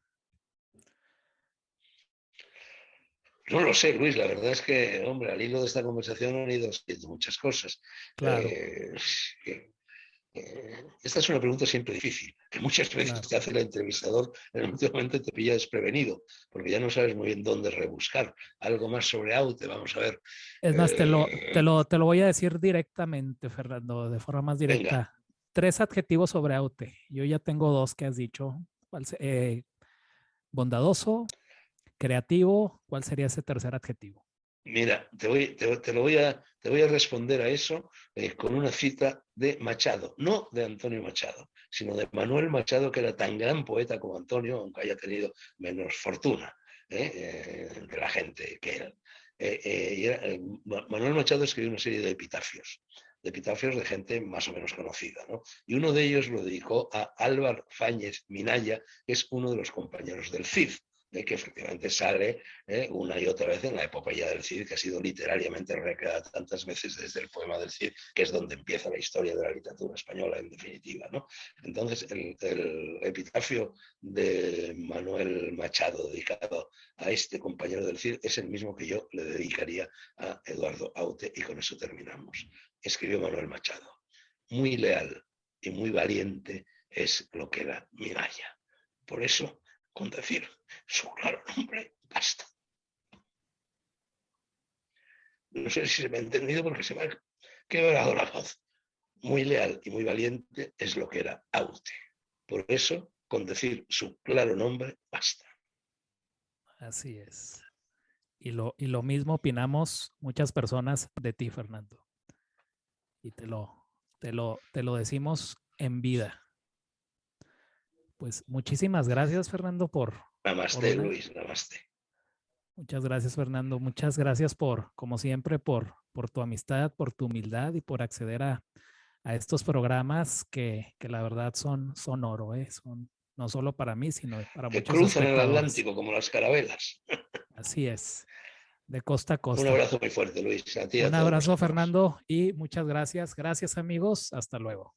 No lo sé, Luis, la verdad es que, hombre, al hilo de esta conversación han ido saliendo muchas cosas. claro, Eh, Esta es una pregunta siempre difícil, que muchas veces claro. te hace el entrevistador, en el último momento te pilla desprevenido, porque ya no sabes muy bien dónde rebuscar. Algo más sobre Aute, vamos a ver. Es más, Eh, te lo voy a decir directamente, Fernando, de forma más Venga, directa. 3 adjetivos sobre Aute. Yo ya tengo 2 que has dicho. Bondadoso, creativo. ¿Cuál sería ese tercer adjetivo? mira, te voy a responder a eso con una cita de Machado, no de Antonio Machado, sino de Manuel Machado, que era tan gran poeta como Antonio, aunque haya tenido menos fortuna de la gente que él. Manuel Machado escribió una serie de epitafios de gente más o menos conocida, ¿no? Y uno de ellos lo dedicó a Álvar Fáñez Minaya, que es uno de los compañeros del Cid, que efectivamente sale una y otra vez en la epopeya del Cid, que ha sido literariamente recreada tantas veces desde el poema del Cid, que es donde empieza la historia de la literatura española, en definitiva, ¿no? Entonces, el epitafio de Manuel Machado dedicado a este compañero del Cid es el mismo que yo le dedicaría a Eduardo Aute, y con eso terminamos. Escribió Manuel Machado: muy leal y muy valiente es lo que era Minaya. Por eso, con decir su claro nombre, basta. No sé si se me ha entendido porque se me ha quebrado la voz. Muy leal y muy valiente es lo que era Aute. Por eso, con decir su claro nombre, basta. Así es. Y lo mismo opinamos muchas personas de ti, Fernando. Y te lo decimos en vida. Pues muchísimas gracias, Fernando, por Namaste, una. Luis, namaste. Muchas gracias, Fernando. Muchas gracias como siempre, por tu amistad, por tu humildad y por acceder a estos programas que la verdad son oro, ¿eh? Son no solo para mí, sino para Que muchos cruzan el espectadores. Atlántico como las carabelas. Así es, de costa a Un costa. abrazo muy fuerte, Luis, a ti y a Un todos abrazo, vosotros. Fernando, y muchas gracias. Gracias, amigos. Hasta luego.